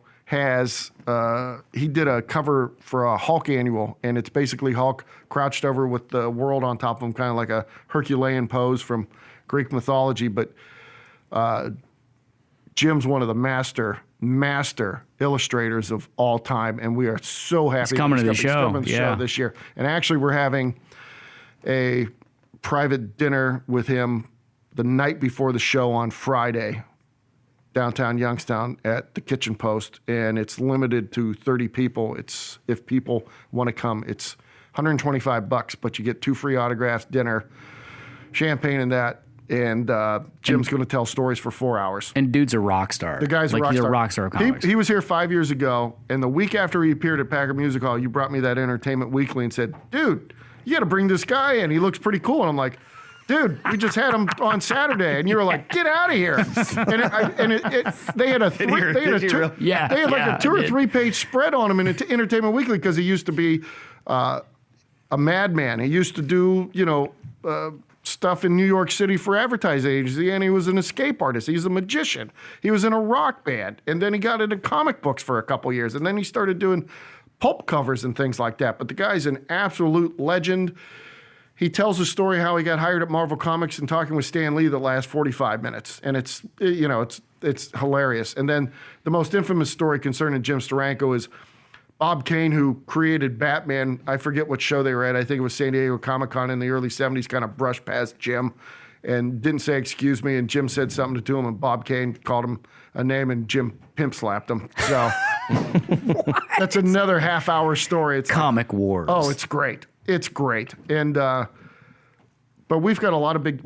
he did a cover for a Hulk annual, and it's basically Hulk crouched over with the world on top of him, kind of like a Herculean pose from Greek mythology. But Jim's one of the master illustrators of all time, and we are so happy he's coming to the show this year. And actually, we're having a private dinner with him the night before the show on Friday, downtown Youngstown at the Kitchen Post, and it's limited to 30 people. It's if people want to come, it's $125, but you get 2 free autographs, dinner, champagne, and that. And Jim's going to tell stories for 4 hours. And dude's a rock star. The guy's a rock star. He's a rock star of comics. He was here 5 years ago, and the week after he appeared at Packard Music Hall, you brought me that Entertainment Weekly and said, "Dude, you got to bring this guy in. He looks pretty cool." And I'm like, "Dude, we just had him on Saturday," and you were like, "Get out of here!" They had a 2 or 3 page spread on him in Entertainment Weekly because he used to be a madman. He used to do stuff in New York City for advertising agency, and he was an escape artist. He's a magician. He was in a rock band, and then he got into comic books for a couple years, and then he started doing pulp covers and things like that. But the guy's an absolute legend. He tells a story how he got hired at Marvel Comics and talking with Stan Lee the last 45 minutes. And it's hilarious. And then the most infamous story concerning Jim Steranko is Bob Kane, who created Batman. I forget what show they were at. I think it was San Diego Comic Con in the early 70s, kind of brushed past Jim and didn't say, "Excuse me." And Jim said something to him, and Bob Kane called him a name, and Jim pimp slapped him. So that's another half-hour story. It's Comic Wars. Oh, it's great. It's great. And but we've had a lot of big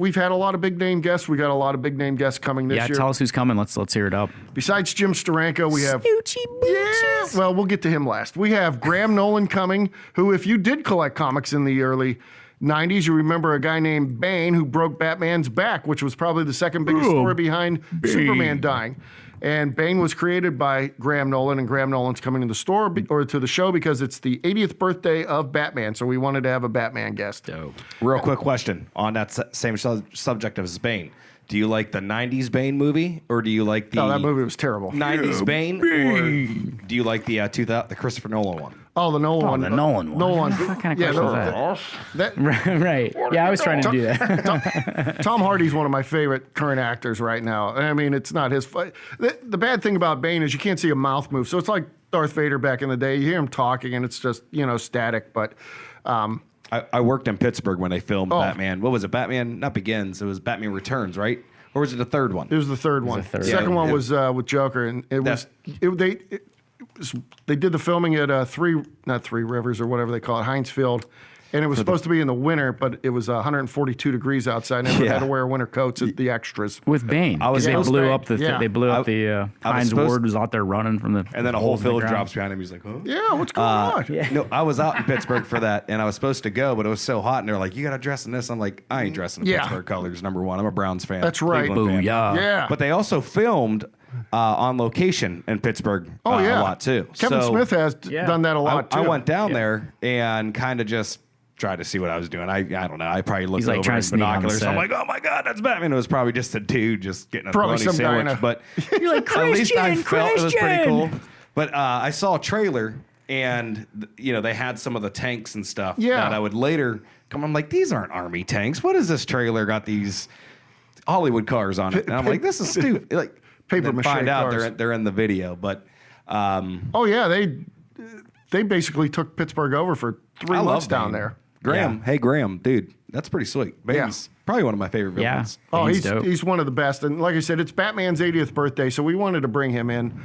name guests. We got a lot of big name guests coming this year. Yeah, tell us who's coming. Let's hear it up. Besides Jim Steranko, we have Snoochie well, we'll get to him last. We have Graham Nolan coming, who, if you did collect comics in the early 90s, you remember a guy named Bane who broke Batman's back, which was probably the second biggest story behind Superman dying. And Bane was created by Graham Nolan, and Graham Nolan's coming to the store or to the show because it's the 80th birthday of Batman. So we wanted to have a Batman guest. Dope. Real quick question on that same subject of Bane. Do you like the 90s Bane movie, or do you like the... No, that movie was terrible. 90s Bane, or do you like the the Christopher Nolan one? Oh, the Nolan one. The Nolan one. Nolan. What kind of question is that? That, Right. Yeah, I was trying to do that. Tom Hardy's one of my favorite current actors right now. I mean, it's not his... The bad thing about Bane is you can't see a mouth move. So it's like Darth Vader back in the day. You hear him talking, and it's just, static. But... I worked in Pittsburgh when they filmed Batman. What was it? Batman, not Begins. It was Batman Returns, right? Or was it the third one? It was the third one. The second one was with Joker, and they did the filming at not Three Rivers or whatever they call it, Heinz Field. And it was supposed to be in the winter, but it was 142 degrees outside, and everyone had to wear winter coats at the extras. With Bane. They blew up the Heinz Ward was out there running from the... And then a whole field drops behind him. He's like, "Huh?" Yeah, what's going on? Yeah. No, I was out in Pittsburgh for that, and I was supposed to go, but it was so hot, and they're like, "You got to dress in this." I'm like, "I ain't dressing in Pittsburgh colors, number one. I'm a Browns fan." That's right. Cleveland fan. Yeah. But they also filmed on location in Pittsburgh a lot, too. Kevin Smith has done that a lot, too. I went down there and kind of just tried to see what I was doing. I don't know. I probably looked over in binoculars. I'm like, "Oh my God, that's Batman." It was probably just a dude just getting a bologna sandwich. But you're like, at least I Christian, felt it was pretty cool. But I saw a trailer, and they had some of the tanks and stuff that I would later come. I'm like, "These aren't army tanks. What is this trailer got these Hollywood cars on it?" And I'm like, "This is stupid." Like, paper mache find out cars. they're in the video, but they basically took Pittsburgh over for 3 months down there. Graham, hey Graham, dude, that's pretty sweet. Bane's probably one of my favorite villains. Oh, he's one of the best. And like I said, it's Batman's 80th birthday, so we wanted to bring him in.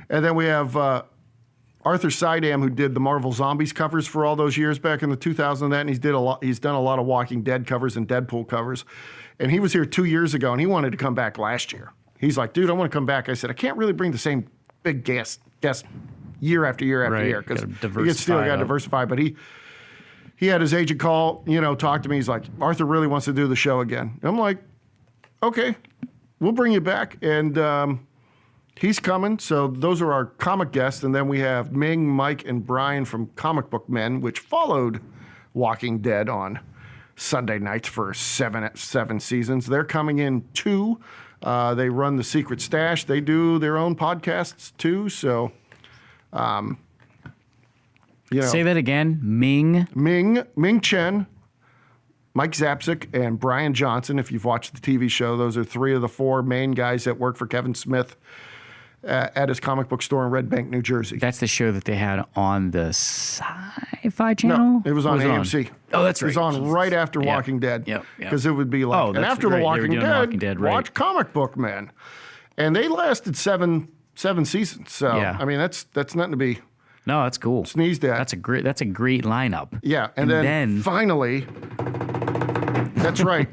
And then we have Arthur Sidam, who did the Marvel Zombies covers for all those years back in the 2000s and that, and he's done a lot of Walking Dead covers and Deadpool covers. And he was here 2 years ago, and he wanted to come back last year. He's like, dude, I want to come back. I said, I can't really bring the same big guest year after year after year because you still got to diversify. But he had his agent call, talk to me. He's like, Arthur really wants to do the show again. And I'm like, okay, we'll bring you back. And he's coming. So those are our comic guests. And then we have Ming, Mike, and Brian from Comic Book Men, which followed Walking Dead on Sunday nights for seven seasons. They're coming in too. They run the Secret Stash. They do their own podcasts too. So, say that again. Ming Chen, Mike Zapsik, and Brian Johnson. If you've watched the TV show, those are three of the four main guys that work for Kevin Smith at his comic book store in Red Bank, New Jersey. That's the show that they had on the Sci-Fi Channel? No, it was on AMC. Oh, that's right. It was on right after Walking Dead. Yep. Because it would be like, and after The Walking Dead, watch Comic Book Men. And they lasted seven seasons. So, I mean, that's nothing to be No, that's cool. sneezed at. That's a great lineup. Yeah, and then finally, that's right.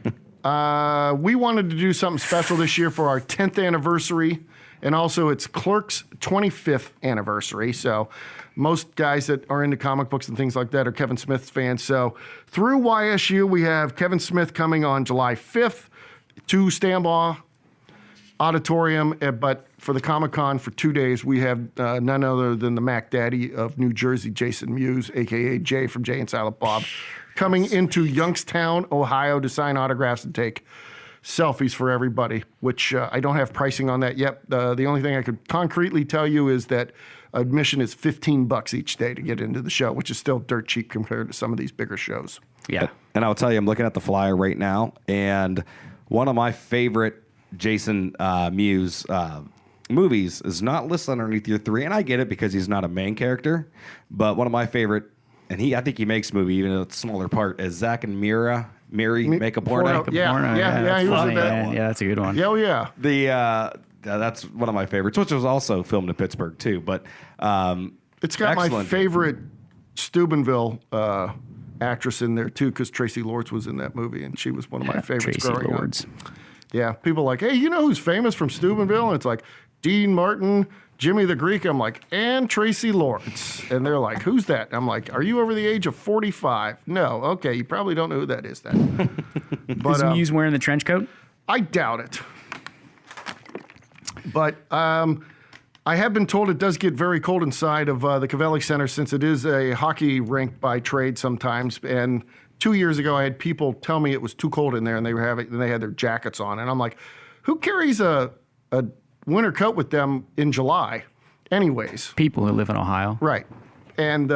We wanted to do something special this year for our 10th anniversary, and also it's Clerks' 25th anniversary. So most guys that are into comic books and things like that are Kevin Smith fans. So through YSU, we have Kevin Smith coming on July 5th to Stambaugh Auditorium, but for the Comic Con for 2 days, we have none other than the Mac Daddy of New Jersey, Jason Mewes, a.k.a. Jay from Jay and Silent Bob, coming into Youngstown, Ohio to sign autographs and take selfies for everybody, which I don't have pricing on that yet. The only thing I could concretely tell you is that admission is $15 each day to get into the show, which is still dirt cheap compared to some of these bigger shows. Yeah. And I'll tell you, I'm looking at the flyer right now, and one of my favorite Jason Mewes movies is not listed underneath your three, and I get it because he's not a main character, but one of my favorite, and I think he makes movie, even though it's a smaller part, is Zach and Miri Make a Porno. Yeah, he was in that one. Yeah, that's a good one. Oh, yeah. That's one of my favorites, which was also filmed in Pittsburgh, too. But it's got my favorite Steubenville actress in there, too, because Tracy Lords was in that movie, and she was one of my favorites Tracy growing Lords. up. Yeah, people are like, hey, you know who's famous from Steubenville? And it's like Dean Martin, Jimmy the Greek. I'm like, and Tracy Lords. And they're like, who's that? I'm like, are you over the age of 45? No. Okay, you probably don't know who that is then. But, is Mewes wearing the trench coat? I doubt it. But I have been told it does get very cold inside of the Cavelli Center since it is a hockey rink by trade sometimes. And 2 years ago, I had people tell me it was too cold in there, and they had their jackets on. And I'm like, who carries a winter coat with them in July anyways? People who live in Ohio. Right. And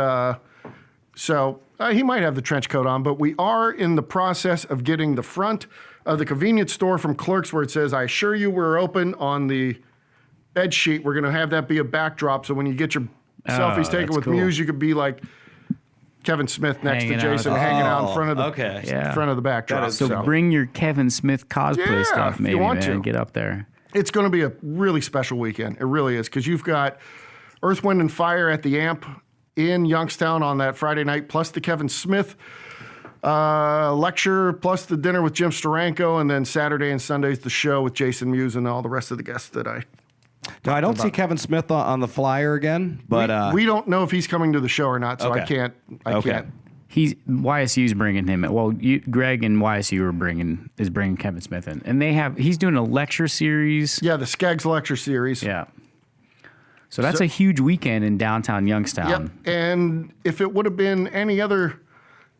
so he might have the trench coat on, but we are in the process of getting the front of the convenience store from Clerks where it says, I assure you we're open on the bed sheet. We're going to have that be a backdrop. So when you get your selfies taken with Mewes, you could be like Kevin Smith next to Jason hanging out in front of the front of the backdrop. So bring your Kevin Smith cosplay stuff, maybe, if you want man. to. Get up there. It's going to be a really special weekend. It really is, because you've got Earth, Wind, and Fire at the Amp in Youngstown on that Friday night, plus the Kevin Smith lecture, plus the dinner with Jim Steranko, and then Saturday and Sunday's the show with Jason Mewes and all the rest of the guests that I... No, I don't see Kevin Smith on the flyer again, but we don't know if he's coming to the show or not, so I can't. YSU's bringing him in. Well, Greg and YSU is bringing Kevin Smith in, and he's doing a lecture series. Yeah, the Skaggs lecture series. Yeah. So that's a huge weekend in downtown Youngstown. Yep. And if it would have been any other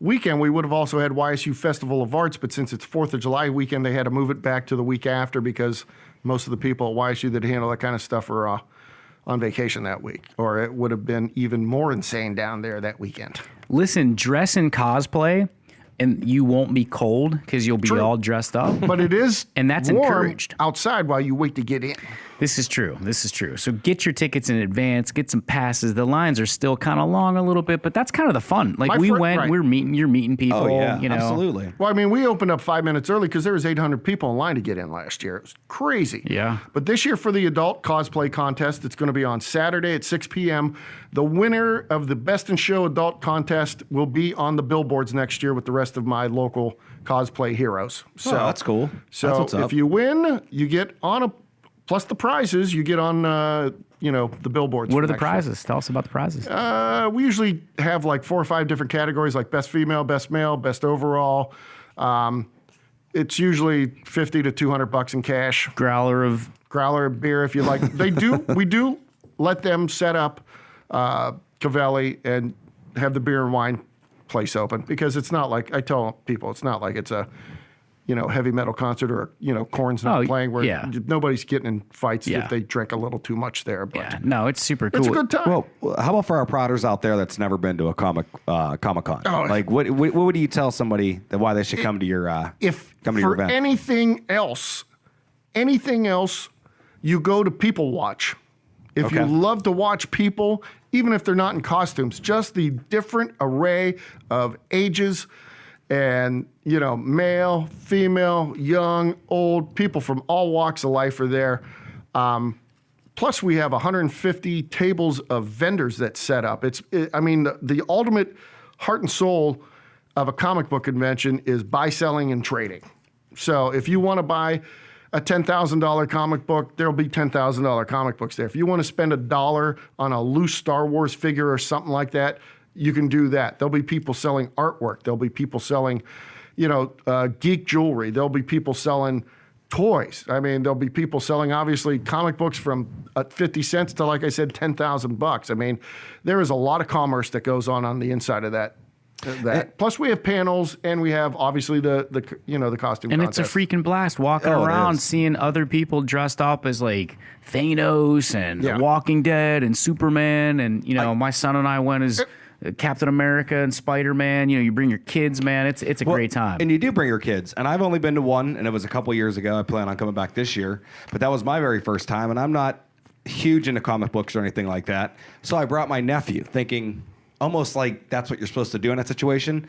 weekend, we would have also had YSU Festival of Arts, but since it's 4th of July weekend, they had to move it back to the week after because most of the people at YSU that handle that kind of stuff are on vacation that week, or it would have been even more insane down there that weekend. Listen, dress and cosplay and you won't be cold because you'll be True. all dressed up. But it is And that's warm encouraged. outside while you wait to get in. This is true. This is true. So get your tickets in advance. Get some passes. The lines are still kind of long a little bit, but that's kind of the fun. Like My we friend- went, right. you're meeting people. Oh yeah, you know. absolutely. Well, I mean, we opened up 5 minutes early because there was 800 people in line to get in last year. It was crazy. Yeah. But this year for the adult cosplay contest, it's going to be on Saturday at 6 p.m. The winner of the Best in Show adult contest will be on the billboards next year with the rest of my local cosplay heroes. So that's cool. So That's what's up. if you win, you get on a plus the prizes. You get on the billboards. What for are the next year. prizes? Tell us about the prizes. We usually have like 4 or 5 different categories, like best female, best male, best overall. It's usually $50 to $200 in cash. Growler of Growler beer, if you like. We do let them set up Cavelli and have the beer and wine place open, because it's not like, I tell people, it's not like it's a heavy metal concert or Korn's not playing where nobody's getting in fights if they drink a little too much there. But yeah, no, it's super cool. it's a good time. Well, how about for our prodders out there that's never been to a Comic Con? Oh. Like, what would you tell somebody that why they should come to your If come to your for event? anything else, you go to People Watch. If you Okay. love to watch people, even if they're not in costumes, just the different array of ages and, male, female, young, old, people from all walks of life are there. Plus, we have 150 tables of vendors that set up. The ultimate heart and soul of a comic book convention is buy, selling, and trading. So if you want to buy a $10,000 comic book, there'll be $10,000 comic books there. If you want to spend $1 on a loose Star Wars figure or something like that, you can do that. There'll be people selling artwork. There'll be people selling, geek jewelry. There'll be people selling toys. I mean, there'll be people selling, obviously, comic books from 50 cents to, like I said, $10,000. I mean, there is a lot of commerce that goes on the inside of that. Plus, we have panels, and we have obviously the costume. And contest. it's a freaking blast walking Oh, it around, is. seeing other people dressed up as like Thanos and Yeah. The Walking Dead and Superman. And, my son and I went as Captain America and Spider-Man. You bring your kids, man. It's a great time. And you do bring your kids. And I've only been to one, and it was a couple years ago. I plan on coming back this year. But that was my very first time, and I'm not huge into comic books or anything like that. So I brought my nephew, thinking almost like that's what you're supposed to do in that situation.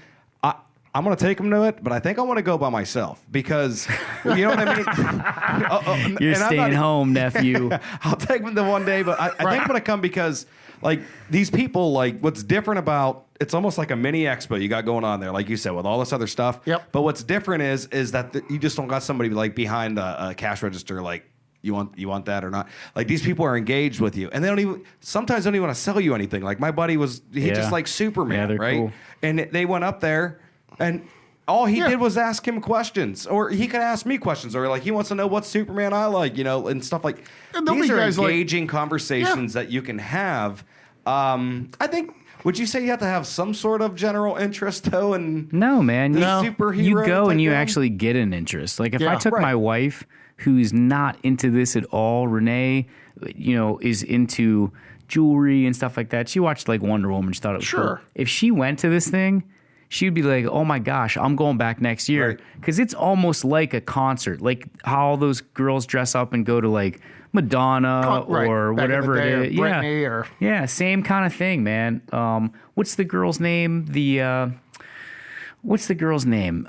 I'm going to take him to it, but I think I want to go by myself because, you know what I mean? You're And I'm staying not- home, nephew. I'll take them the one day, but I think I'm going to come because, like, these people, like, what's different about it's almost like a mini expo you got going on there, like you said, with all this other stuff. Yep. But what's different is that you just don't got somebody like behind a cash register, like, you want that or not? Like, these people are engaged with you, and they sometimes don't even want to sell you anything. Like, my buddy he just like Superman, Yeah, they're right? cool. And they went up there, and all he did was ask him questions, or he could ask me questions, or like he wants to know what Superman I like, and stuff like. And there'll These be are guys like- engaging conversations that you can have. I think. Would you say you have to have some sort of general interest though? And No, man. superhero You go and type you thing? actually get an interest. Like if I Yeah, took right. my wife, who's not into this at all, Renee, is into jewelry and stuff like that. She watched like Wonder Woman. She thought it was Sure. cool. If she went to this thing, she'd be like, "Oh my gosh, I'm going back next year," Right. because it's almost like a concert. Like how all those girls dress up and go to like Madonna Right, or back in the whatever day, or it is. Britney or- Yeah, same kind of thing, man. What's the girl's name? What's the girl's name?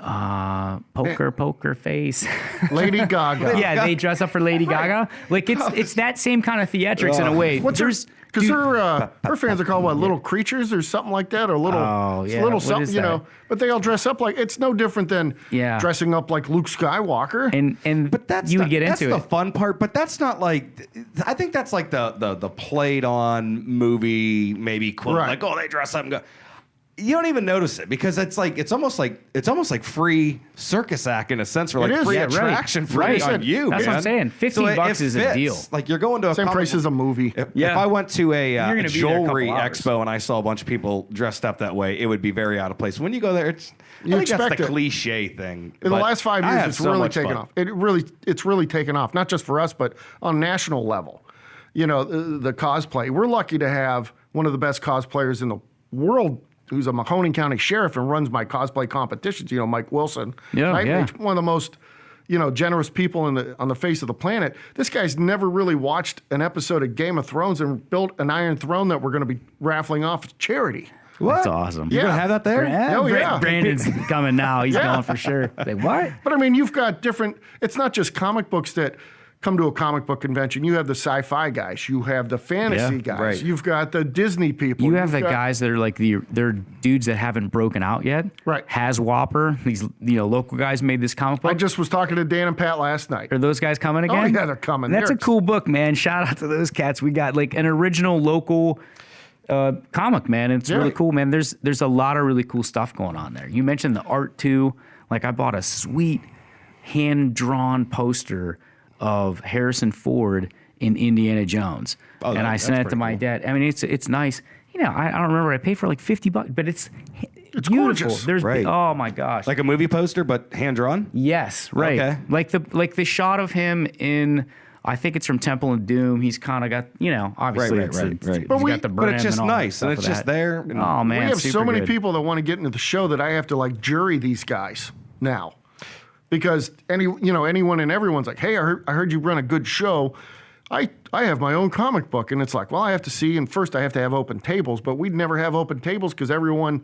Poker face. Lady Gaga. Yeah, they dress up for Lady Gaga. Like it's that same kind of theatrics in a way. What's because her fans are called Little Creatures or something like that, or little what something, is that? But they all dress up like it's no different than Yeah. dressing up like Luke Skywalker. and But that's you would get that's into the it. fun part. But that's not like. I think that's like the played on movie maybe quote, Right. like, oh, they dress up and go. You don't even notice it because it's almost like free circus act in a sense, or like It is, free yeah, right. attraction free Right. on you. That's what man. I'm saying. 50 it bucks is a fits. deal. Like you're going to a Same comic price as a movie. If Yeah. I went to a You're gonna be there a couple jewelry hours. expo and I saw a bunch of people dressed up that way, it would be very out of place. When you go there, I think expect that's the it. cliche thing. In the But last 5 I years, had it's so really much taken fun. off. It's really taken off, not just for us, but on a national level. The cosplay. We're lucky to have one of the best cosplayers in the world who's a Mahoning County sheriff and runs my cosplay competitions. Mike Wilson. Yeah, Night yeah. Mage, one of the most generous people on the face of the planet. This guy's never really watched an episode of Game of Thrones and built an Iron Throne that we're going to be raffling off as charity. What? That's awesome. You're going to have that there? Oh, yeah. Brandon's coming now. He's going for sure. Like, what? But I mean, you've got different, it's not just comic books that come to a comic book convention. You have the sci-fi guys. You have the fantasy guys. Right. You've got the Disney people. You have the guys that are like they're dudes that haven't broken out yet. Right. Has Whopper, these local guys made this comic book. I just was talking to Dan and Pat last night. Are those guys coming again? Oh, yeah, they're coming. That's They're- a cool book, man. Shout out to those cats. We got like an original local comic, man. It's really cool, man. There's a lot of really cool stuff going on there. You mentioned the art too. Like I bought a sweet hand-drawn poster of Harrison Ford in Indiana Jones, and I sent it to my dad. I mean, it's nice. I don't remember. I paid for like $50, but it's beautiful. gorgeous. There's Right. oh my gosh, Like a movie poster, but hand drawn? yes, right. Okay. Like the shot of him in. I think it's from Temple of Doom. He's kind of got, obviously, Right. he's But got the brim But it's just and all that nice, and stuff it's of just that. there. And Oh man, we have so super many good. people that want to get into the show that I have to like jury these guys now, because anyone and everyone's like, hey, I heard you run a good show. I have my own comic book, and it's like, well, I have to see, and first I have to have open tables, but we'd never have open tables because everyone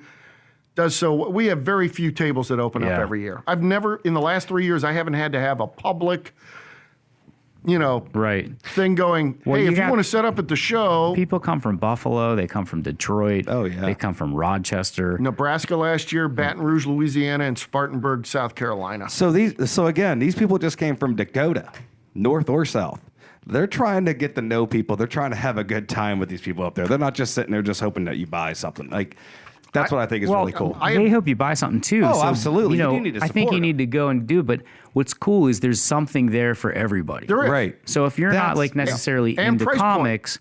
does so. We have very few tables that open up Yeah. every year. I've never, in the last 3 years, I haven't had to have a public, Right. thing going, Well, hey, you if you got- want to set up at the show, People come from Buffalo. They come from Detroit. Oh, yeah. They come from Rochester. Nebraska last year, Baton Rouge, Louisiana, and Spartanburg, South Carolina. So again, these people just came from Dakota, north or south. They're trying to get to know people. They're trying to have a good time with these people up there. They're not just sitting there just hoping that you buy something. Like that's what I think is really cool. They hope you buy something too. Oh, absolutely. You do need to I think support you them. need to go and do it. But what's cool is there's something there for everybody. There is. Right. So if you're not That's- like necessarily And into price point. comics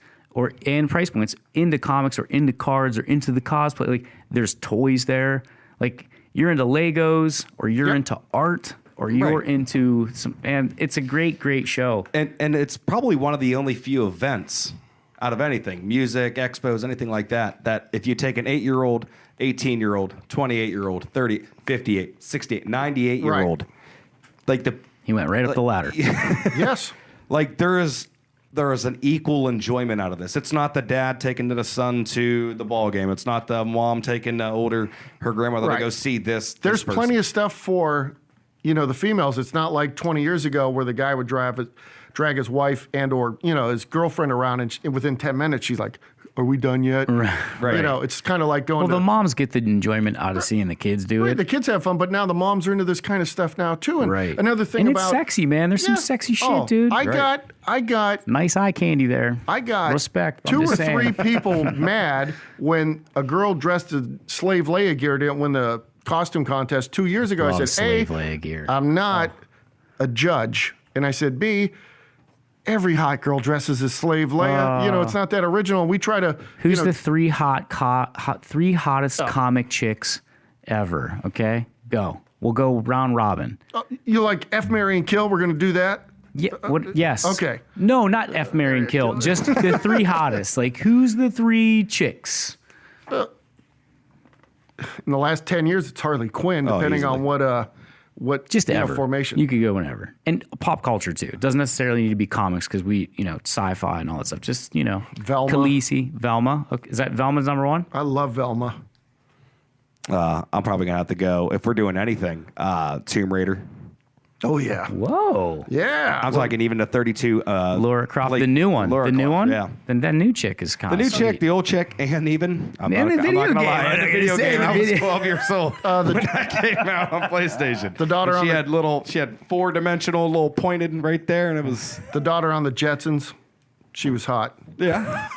and price points, into comics or into cards or into the cosplay, like there's toys there. Like you're into Legos or you're Yep. into art or you're Right. into and it's a great show. And it's probably one of the only few events out of anything, music, expos, anything like that, that if you take an 8-year-old, 18-year-old, 28-year-old, 30, 58, 68, 98-year-old, like He went right up the ladder. Yes. like there is an equal enjoyment out of this. It's not the dad taking the son to the ball game. It's not the mom taking her grandmother to Right. go see this. There's plenty of stuff for, the females. It's not like 20 years ago where the guy would drag his wife and or, his girlfriend around and within 10 minutes, she's like, are we done yet? Right. It's kind of like going Well, to the moms get the enjoyment out of seeing the kids do Right, it. the kids have fun, but now the moms are into this kind of stuff now too. And Right. another thing and about it's sexy, man. There's some Yeah. sexy shit, Oh, dude. I got Nice eye candy there. respect. I'm two or just saying. three people mad when a girl dressed in slave Leia gear didn't win the costume contest 2 years ago. Love I said, A, slave leg gear. I'm not a judge. And I said, B, every hot girl dresses as slave Leia. It's not that original. We try to. Who's the three three hottest comic chicks ever? Okay, go. We'll go round robin. You like F, Marry, and Kill? We're going to do that? Yeah. What? Yes. Okay. No, not F, Marry, and Kill. Just the three hottest. Like, who's the three chicks? In the last 10 years, it's Harley Quinn, depending on what Just ever. formation. You could go whenever. And pop culture too. It doesn't necessarily need to be comics because we, sci-fi and all that stuff. Just, Velma. Khaleesi, Velma. Okay. Is that Velma's number one? I love Velma. I'm probably gonna have to go if we're doing anything. Tomb Raider. Oh, yeah. Whoa. Yeah. I'm talking even the 32. Laura Croft, like the new one. Laura the new Croft, one? yeah. Then that new chick is kind The of new chick, the old chick, and even I'm Man, not the video gonna game, lie. I'm The gonna video say game. the I was video- 12 years old when that came out on PlayStation. The daughter And on she had 4-dimensional little pointed right there, and it was The daughter on the Jetsons, she was hot. yeah.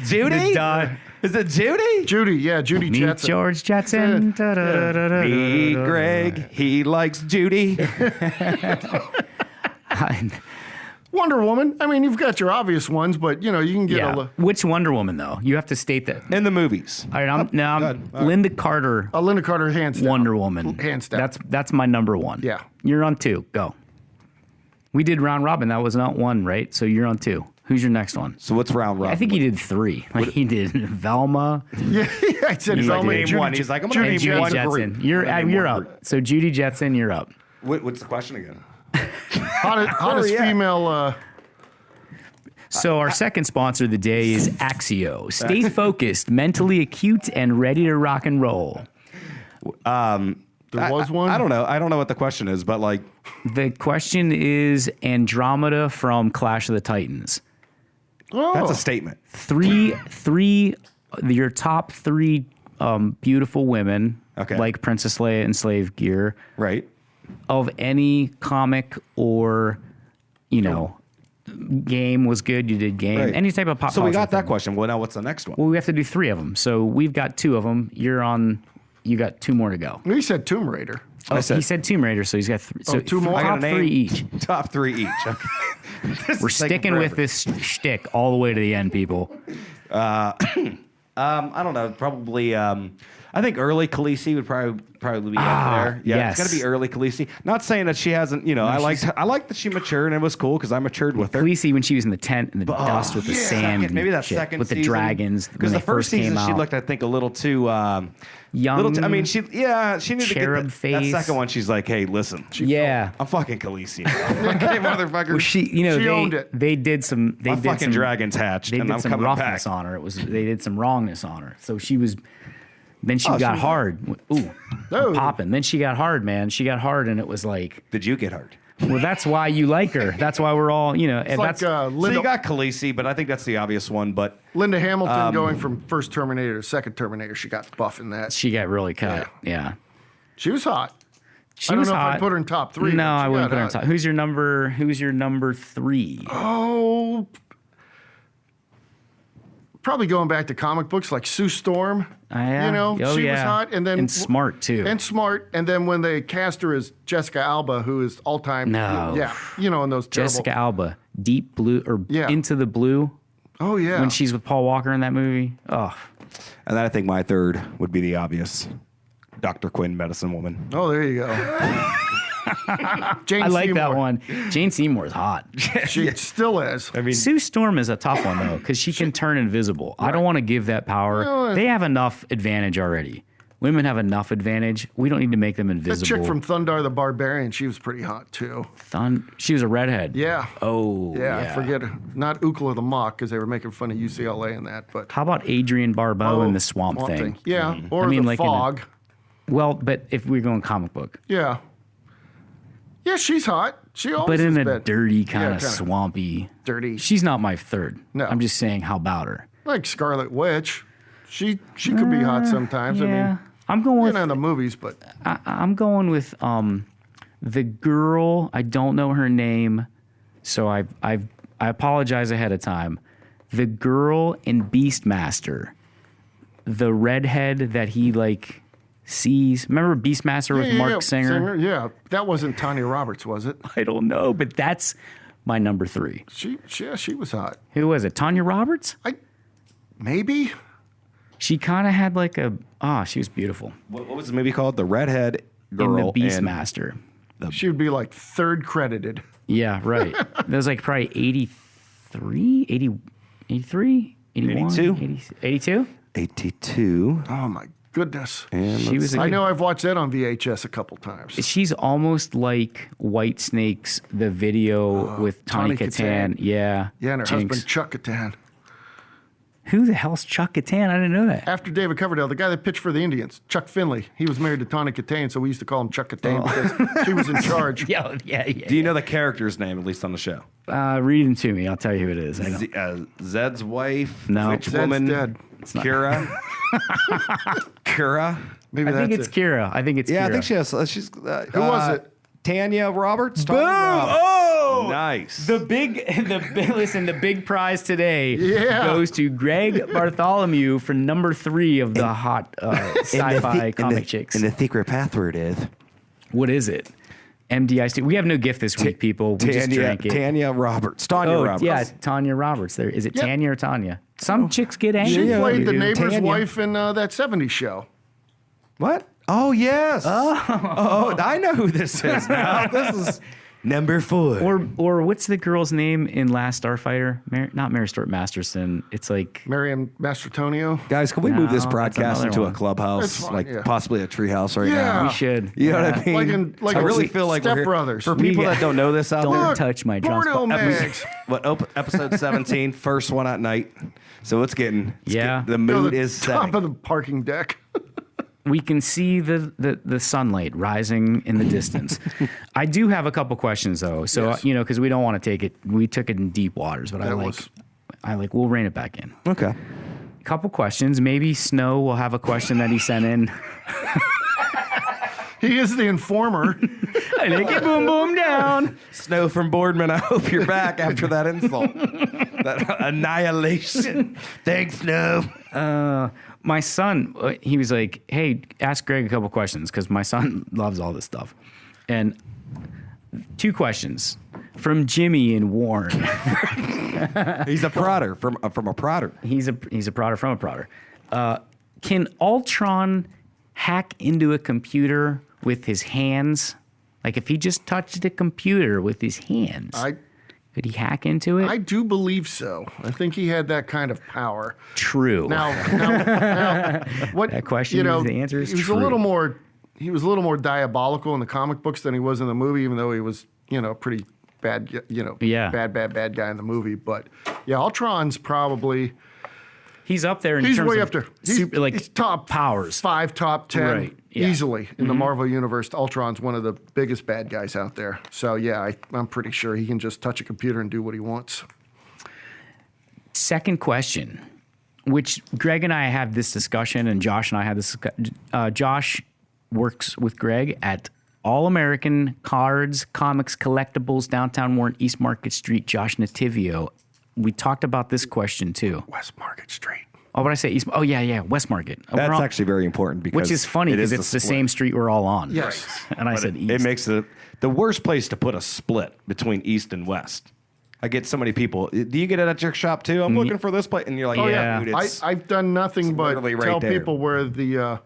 Judy? The Is it Judy? Judy Meet Jetson. George Jetson. Meet Greg. He likes Judy. Wonder Woman. I mean, you've got your obvious ones, but you can get Yeah. Which Wonder Woman though? You have to state that. In the movies. All right, I'm ahead. All right. Linda Carter, Linda Carter, hands down. Wonder Woman. Hands down. That's my number one. Yeah. You're on two. Go. We did round robin. That was not one, right? So you're on two. Who's your next one? So what's round robin? I think he did 3. Like he did Velma. Yeah, I said He's like, Velma. name Judy, one. He's like, I'm And going to Judy name one Jetson. group. You're up. So Judy Jetson, you're up. What's the question again? hottest female. So our second sponsor of the day is Axio. Stay focused, mentally acute, and ready to rock and roll. There was one. I don't know. I don't know what the question is, but like, The question is Andromeda from Clash of the Titans. Oh, that's a statement. Your top 3 beautiful women, Okay. like Princess Leia in slave gear, Right. of any comic or, game was good. You did game. Right. Any type of pop So we culture got that thing. question. Well, now what's the next one? Well, we have to do 3 of them. So we've got 2 of them. You got 2 more to go. He said Tomb Raider. Oh, he said Tomb Raider, so he's got 3. So 2 more? I top gotta 3 name- each. Top 3 each. Okay. This We're is taking sticking with forever. this shtick all the way to the end, people. I don't know. Probably. I think early Khaleesi would probably be up there. Yeah, yes. it's got to be early Khaleesi. Not saying that she hasn't. I liked that she matured and it was cool because I matured with her. Khaleesi when she was in the tent in the dust with the sand, and Maybe that shit, second with the season, dragons. Because When the they first season came she out. looked, I think, a little too Young. I mean, she needed to cherub get that face. second one. She's like, hey, listen, Yeah. I'm fucking Khaleesi. now. Okay, motherfucker. Well, she She owned it. They did some. They My did fucking some dragons hatched, They and did I'm some coming roughness back. on her. They did some wrongness on her. So she was. Then she Oh, got she was- hard. Ooh, Oh. popping. Then she got hard, man. She got hard, and it was like, Did you get hurt? well, that's why you like her. That's why we're all, and It's like that's So Linda, you got Khaleesi, but I think that's the obvious one. But Linda Hamilton going from first Terminator to second Terminator. She got buff in that. she got really cut. Yeah. She was hot. She I don't was know if hot. I'd put her in top 3. No, but I she wouldn't got put her on hot. top. Who's your number 3? Oh, probably going back to comic books like Sue Storm. Yeah. Oh, she was yeah. hot, and then And smart, too. And smart, and then when they cast her as Jessica Alba, who is all time. No. Yeah, in those terrible. Jessica Alba, Deep Blue or Yeah. Into the Blue Oh yeah. when she's with Paul Walker in that movie. Oh, and then I think my third would be the obvious, Dr. Quinn, medicine woman. Oh, there you go. Jane I like Seymour. that one. Jane Seymour's hot. She still is. I mean, Sue Storm is a tough one though because she can turn invisible. I don't want to give that power. No, They have enough advantage already. Women have enough advantage. We don't need to make them That invisible. chick from Thundar the Barbarian, she was pretty hot too. She was a redhead. Yeah. Oh, Yeah, I forget her. Not Ukla the Mock because they were making fun of UCLA in that, but How about Adrienne Barbeau in the Swamp Thing? Yeah, or I mean, the like in a- Fog. Well, but if we're going comic book, Yeah. Yeah, she's hot. She always but in has a been. dirty kind of kinda swampy. dirty. She's not my third. No. I'm just saying how about her. Like Scarlet Witch. She could be hot sometimes. I Yeah, mean, I'm going with in the movies, but I'm going with the girl. I don't know her name, so I apologize ahead of time. The girl in Beastmaster, the redhead that he like sees. Remember Beastmaster with Mark Singer? Yeah, that wasn't Tanya Roberts, was it? I don't know, but that's my number 3. She was hot. Who was it? Tanya Roberts? Maybe. She kind of had like she was beautiful what was the movie called? The redhead in girl the and Beastmaster. She would be like third credited. Yeah, right. That was like probably 83, 80, 83, 81, 82? 82? 82. Oh my goodness. And She was. I know I've watched that on VHS a couple times. She's almost like White Snake's the video with Tawny Tawny Katan. Katan. Yeah. Yeah, and her Jinx. husband Chuck Katan. Who the hell's Chuck Katan? I didn't know that. After David Coverdale, the guy that pitched for the Indians, Chuck Finley, he was married to Tawny Katan, so we used to call him Chuck Katan because she was in charge. Yeah. do you know the character's name, at least on the show? Read him to me. I'll tell you who it is. I know. Zed's wife, No. Witch Zed's woman, dead. Kira. Kira. Maybe I think that's it's Kira. I think it's Yeah, Kira. I think she has. She's. Who was it? Tanya Roberts. Boom! Tanya Roberts. Oh, Nice. The big prize today Yeah. goes to Greg Bartholomew for number 3 of the hot sci-fi comic chicks. And the secret password is What is it? MDIC. We have no gift this week, people. We just drank it. Tanya Roberts. Tanya Roberts. Yeah, Tanya Roberts. There is it. Yep. Tanya or Tanya? Some chicks get angry. She Yeah, played the dude. neighbor's Tanya. wife in that 70s show. What? Oh yes. Oh, I know who this is now. This is. Number 4. Or what's the girl's name in Last Starfighter? Not Mary Stuart Masterson. It's like Marion Mastrotonio. Guys, can we move this No, broadcast that's into another a clubhouse, It's fine, like yeah. possibly a treehouse right Yeah. now? we should. You know what I mean? Like I really in feel like Step we're here. Brothers. For people that don't know this out Don't there, touch my drums. Porno mags. episode 17, first one at night. So it's getting Yeah. the You know, mood the is top setting. of the parking deck. We can see the sunlight rising in the distance. I do have a couple questions though. So Yes. because we don't want to take it. We took it in deep waters, but I like we'll rein it back in. Okay. A couple questions. Maybe Snow will have a question that he sent in. He is the informer. I think it boom boom down. Snow from Boardman, I hope you're back after that insult. That annihilation. Thanks, Snow. My son, he was like, "Hey, ask Greg a couple questions," because my son loves all this stuff. And 2 questions from Jimmy in Warren. He's a prodder from a prodder. He's a prodder from a prodder. Can Ultron hack into a computer with his hands? Like if he just touched a computer with his hands, could he hack into it? I do believe so. I think he had that kind of power. True. Now what That question, the answer is he was true. a little more diabolical in the comic books than he was in the movie, even though he was, pretty bad, bad guy in the movie. But yeah, Ultron's probably He's up there in he's terms way of up there. he's top powers. 5, top 10 Right, yeah. easily in the Marvel universe. Ultron's one of the biggest bad guys out there. So yeah, I'm pretty sure he can just touch a computer and do what he wants. Second question, which Greg and I have this discussion, and Josh and I had this. Josh works with Greg at All American Cards, Comics, Collectibles, downtown Warren, East Market Street. Josh Nativio. We talked about this question too. West Market Street. Oh, what did I say? East. Oh yeah, West Market. That's actually very important because which is funny because it's the same street we're all on. Yes. And I said East. It makes the worst place to put a split between East and West. I get so many people. Do you get it at your shop too? I'm looking for this place, and you're like, Oh, yeah, yeah. dude, it's I've done nothing but literally right tell there. people where the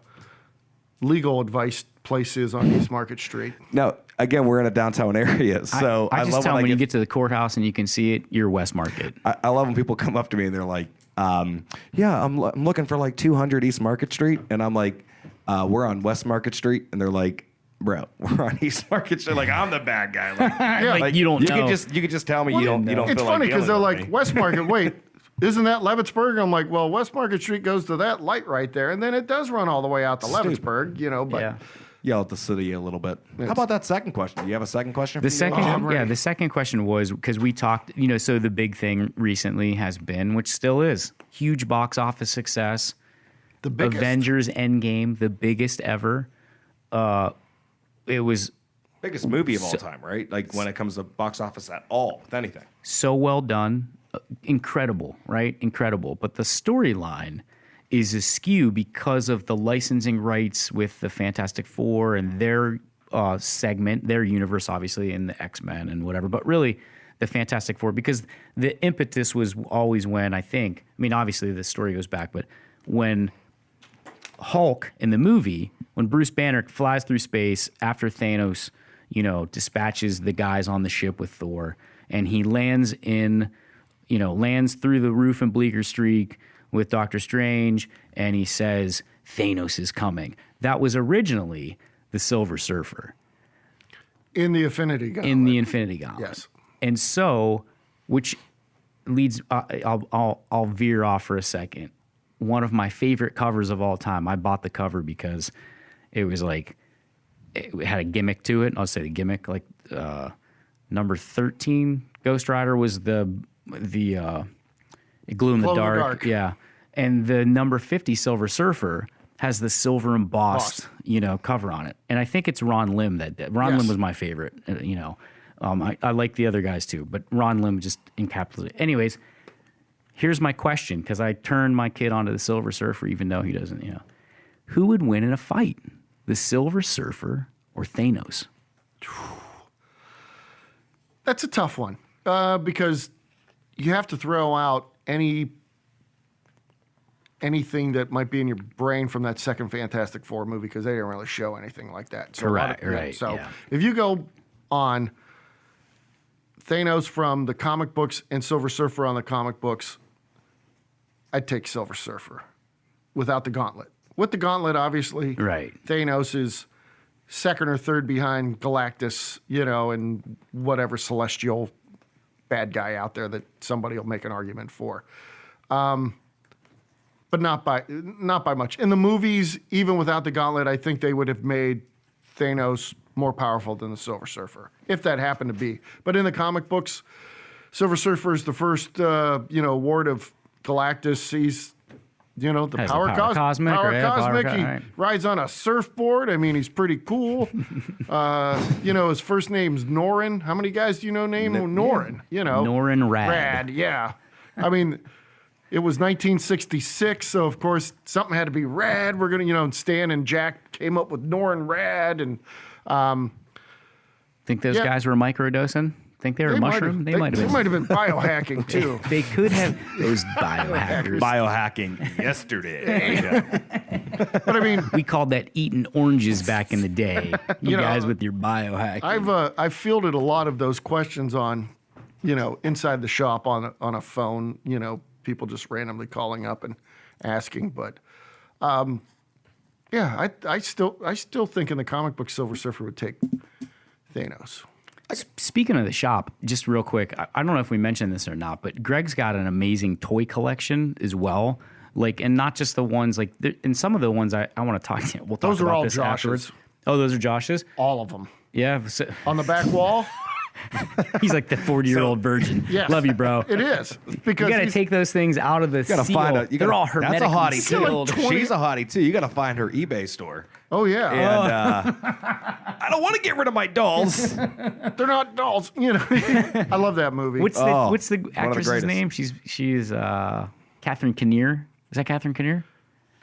legal advice place is on East Market Street. No, again, we're in a downtown area, so I just love tell when them when you get to the courthouse and you can see it, you're West Market. I love when people come up to me and they're like, "Yeah, I'm looking for like 200 East Market Street," and I'm like, "We're on West Market Street," and they're like, "Bro, we're on East Market Street." Like I'm the bad guy. Like, Like, you don't know. You could just tell me you don't. It's feel funny like because they're dealing with like, me. West Market, wait, isn't that Leavittsburg? I'm like, well, West Market Street goes to that light right there, and then it does run all the way out to Leavittsburg, but Yeah. Yell at the city a little bit. How about that second question? Do you have a second question? The for me? second, the second question was because we talked, so the big thing recently has been, which still is, huge box office success. the biggest. Avengers Endgame, the biggest ever. It was biggest movie of all time, right? Like when it comes to box office at all, if anything. so well done, incredible, right? Incredible. But the storyline is askew because of the licensing rights with the Fantastic Four and their segment, their universe, obviously, and the X-Men and whatever. But really, the Fantastic Four, because the impetus was always when, obviously the story goes back, but when Hulk in the movie, when Bruce Banner flies through space after Thanos, dispatches the guys on the ship with Thor, and he lands through the roof in Bleecker Streak with Doctor Strange, and he says, Thanos is coming. That was originally the Silver Surfer in the Infinity Gauntlet. in the Infinity Gauntlet. Yes. And so, which leads, I'll veer off for a second. One of my favorite covers of all time. I bought the cover because it was like, it had a gimmick to it. I'll say the gimmick, like number 13 Ghost Rider was the glow in the dark. Yeah. And the number 50 Silver Surfer has the silver embossed, cover on it. And I think it's Ron Lim that did. Ron Lim was my favorite, I like the other guys too, but Ron Lim just encapsulated. Anyways, here's my question, because I turned my kid onto the Silver Surfer, even though he doesn't, Who would win in a fight, the Silver Surfer or Thanos? That's a tough one because you have to throw out anything that might be in your brain from that second Fantastic Four movie because they didn't really show anything like that. So Correct, right, So yeah. if you go on Thanos from the comic books and Silver Surfer on the comic books, I'd take Silver Surfer without the gauntlet. With the gauntlet, obviously, Right. Thanos is second or third behind Galactus, and whatever celestial bad guy out there that somebody will make an argument for. But not by much. In the movies, even without the gauntlet, I think they would have made Thanos more powerful than the Silver Surfer, if that happened to be. But in the comic books, Silver Surfer is the first, ward of Galactus. He's, the Has power cosmic. He Right. rides on a surfboard. I mean, he's pretty cool. His first name's Norrin. How many guys do you know named Norrin? Norrin Rad. Rad, yeah. I mean, it was 1966, so of course something had to be rad. We're gonna, Stan and Jack came up with Norrin Rad, and Think those guys were microdosing? Think they were mushroom? They might have been. They might have been biohacking too. They could have those biohackers. Biohacking yesterday. But I mean, We called that eating oranges back in the day. You guys with your biohacking. I've fielded a lot of those questions on, inside the shop on a phone. People just randomly calling up and asking. But I still think in the comic book Silver Surfer would take Thanos. Speaking of the shop, just real quick, I don't know if we mentioned this or not, but Greg's got an amazing toy collection as well. And not just the ones and some of the ones I want to talk to you. We'll talk Those are about all this Josh's. afterwards. Oh, those are Josh's? All of them. Yeah. On the back wall? He's like the 40-year-old virgin. Yes. Love you, bro. It is. Because You got to take those things out of the seal. They're all hermetically That's a hottie sealed. too. She's a hottie too. You got to find her eBay store. Oh, yeah. And I don't want to get rid of my dolls. They're not dolls. I love that movie. What's the actress's greatest. name? She's Catherine Kinnear. Is that Catherine Kinnear?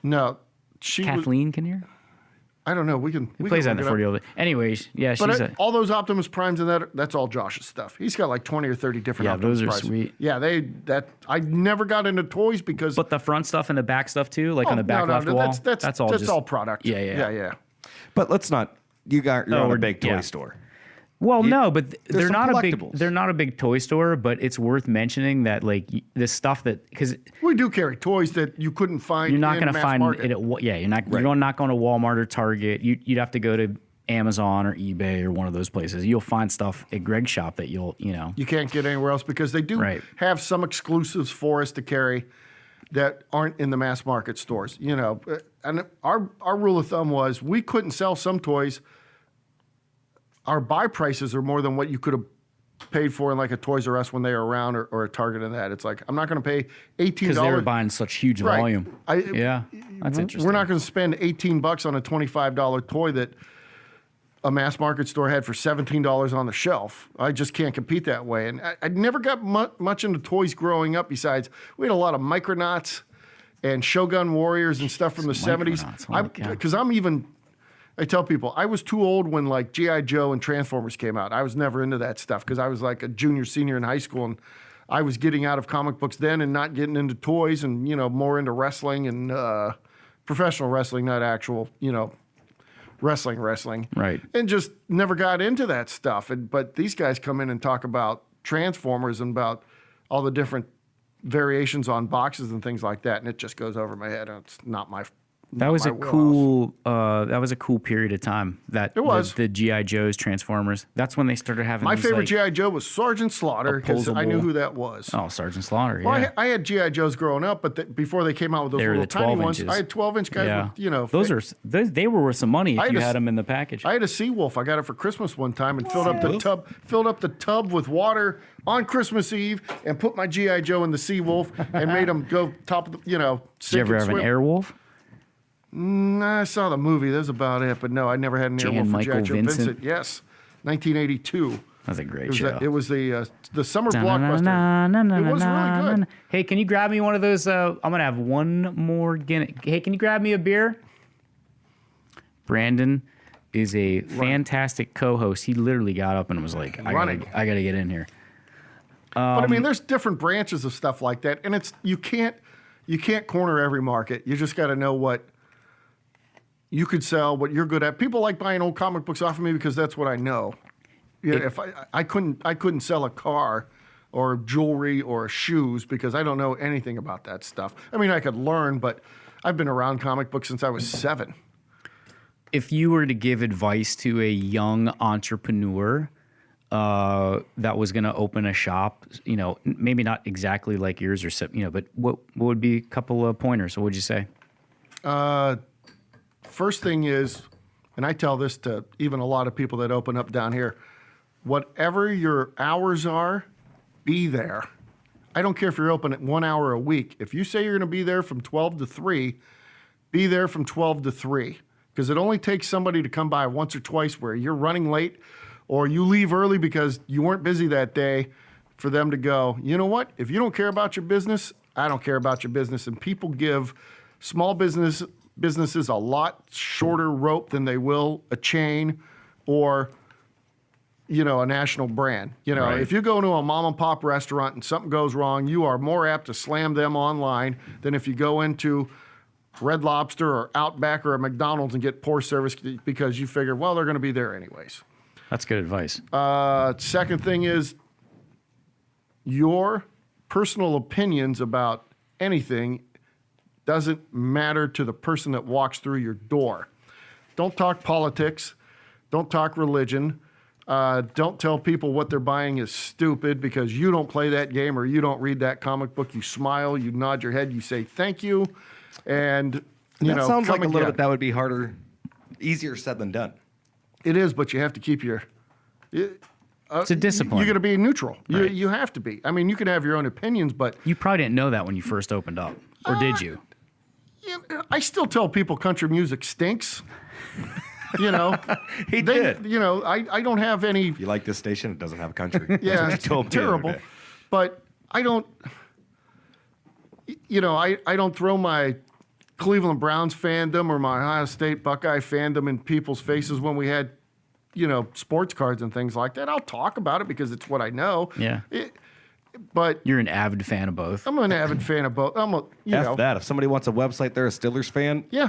No. She was, Kathleen Kinnear? I don't know. We Plays can on the look it up. 40-year-old. Anyways, yeah, But she's all those Optimus Primes and that's all Josh's stuff. He's got like 20 or 30 different Yeah, Optimus those are Primes. sweet. Yeah, I never got into toys because But the front stuff and the back stuff too, on the back left wall. That's all product. Yeah. But let's not. You're on we're- a big toy yeah. store. Well, no, but they're some not a big. collectibles. They're not a big toy store, but it's worth mentioning that the stuff that because we do carry toys that you couldn't find. you're not going to find it at you're not going to Walmart or Target. You'd have to go to Amazon or eBay or one of those places. You'll find stuff at Greg's shop that you can't get anywhere else because they do have some exclusives for us to carry that aren't in the mass market stores. And our rule of thumb was we couldn't sell some toys. Our buy prices are more than what you could have paid for in like a Toys R Us when they were around or a Target and that. It's like, I'm not going to pay $18. because they were buying such huge volume. That's interesting. We're not going to spend $18 on a $25 toy that a mass market store had for $17 on the shelf. I just can't compete that way. And I never got much into toys growing up besides we had a lot of Micronauts and Shogun Warriors and stuff from the 70s. Because I tell people, I was too old when like G.I. Joe and Transformers came out. I was never into that stuff because I was like a junior, senior in high school, and I was getting out of comic books then and not getting into toys and, more into wrestling and professional wrestling, not actual, wrestling. Right. And just never got into that stuff. But these guys come in and talk about Transformers and about all the different variations on boxes and things like that, and it just goes over my head. And it's not my That was a cool. That was a cool period of time. It was the GI Joes, Transformers. That's when they started having. My these, favorite GI Joe was Sergeant Slaughter because I knew who that was. Oh, Sergeant Slaughter. Yeah. Well, I had GI Joes growing up, but before they came out with those little tiny ones, I had 12-inch guys. With, they were worth some money if you had them in the package. I had a Seawolf. I got it for Christmas one time and filled up the tub with water on Christmas Eve and put my GI Joe in the Seawolf and made them go top of the Did you ever have an Airwolf? I saw the movie. That's about it. But no, I never had an Airwolf for G.I. Joe. Vincent. Yes. 1982. That's a great show. It was the summer blockbuster. It was really good. Hey, can you grab me one of those? I'm going to have one more Guinness. Hey, can you grab me a beer? Brandon is a fantastic co-host. He literally got up and was like, I got to get in here. But I mean, there's different branches of stuff like that. And you can't corner every market. You just got to know what you could sell, what you're good at. People like buying old comic books off of me because that's what I know. If I couldn't sell a car or jewelry or shoes because I don't know anything about that stuff. I mean, I could learn, but I've been around comic books since I was 7. If you were to give advice to a young entrepreneur that was going to open a shop, maybe not exactly like yours but what would be a couple of pointers? What would you say? First thing is, and I tell this to even a lot of people that open up down here, whatever your hours are, be there. I don't care if you're open at 1 hour a week. If you say you're going to be there from 12 to 3, be there from 12 to 3. Because it only takes somebody to come by once or twice where you're running late or you leave early because you weren't busy that day for them to go, you know what? If you don't care about your business, I don't care about your business. And people give small businesses a lot shorter rope than they will a chain or a national brand. Right. If you go to a mom and pop restaurant and something goes wrong, you are more apt to slam them online than if you go into Red Lobster or Outback or a McDonald's and get poor service because you figure, well, they're going to be there anyways. That's good advice. Second thing is your personal opinions about anything doesn't matter to the person that walks through your door. Don't talk politics. Don't talk religion. Don't tell people what they're buying is stupid because you don't play that game or you don't read that comic book. You smile, you nod your head, you say thank you, and that sounds like a little bit that would be easier said than done. It is, but you have to keep your. It's a discipline. You're going to be neutral. Right. You have to be. I mean, you can have your own opinions, but you probably didn't know that when you first opened up, or did you? I still tell people country music stinks. He did. I don't have any. If you like this station, it doesn't have country. Yeah, it's terrible. But I don't. I don't throw my Cleveland Browns fandom or my Ohio State Buckeye fandom in people's faces when we had, sports cards and things like that. I'll talk about it because it's what I know. Yeah. But you're an avid fan of both. I'm an avid fan of both. That. If somebody wants a website, they're a Steelers fan. Yeah.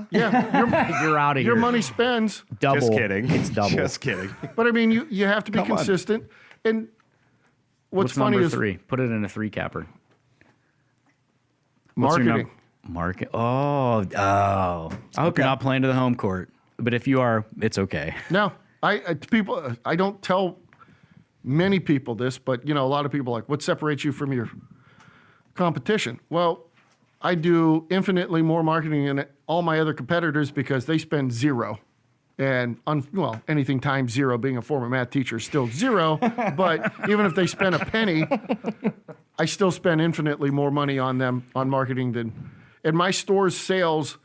Yeah. You're out of here. Your money spends. Double. Just kidding. It's double. Just kidding. But I mean, you have to be consistent. And what's funny number is 3? Put it in a 3-capper. Marketing. Market. Oh. I hope you're not playing to the home court. But if you are, it's okay. No, I don't tell many people this, but a lot of people are like, what separates you from your competition? Well, I do infinitely more marketing than all my other competitors because they spend 0. And anything times 0, being a former math teacher, is still 0. But even if they spend a penny, I still spend infinitely more money on them on marketing than. And my store's sales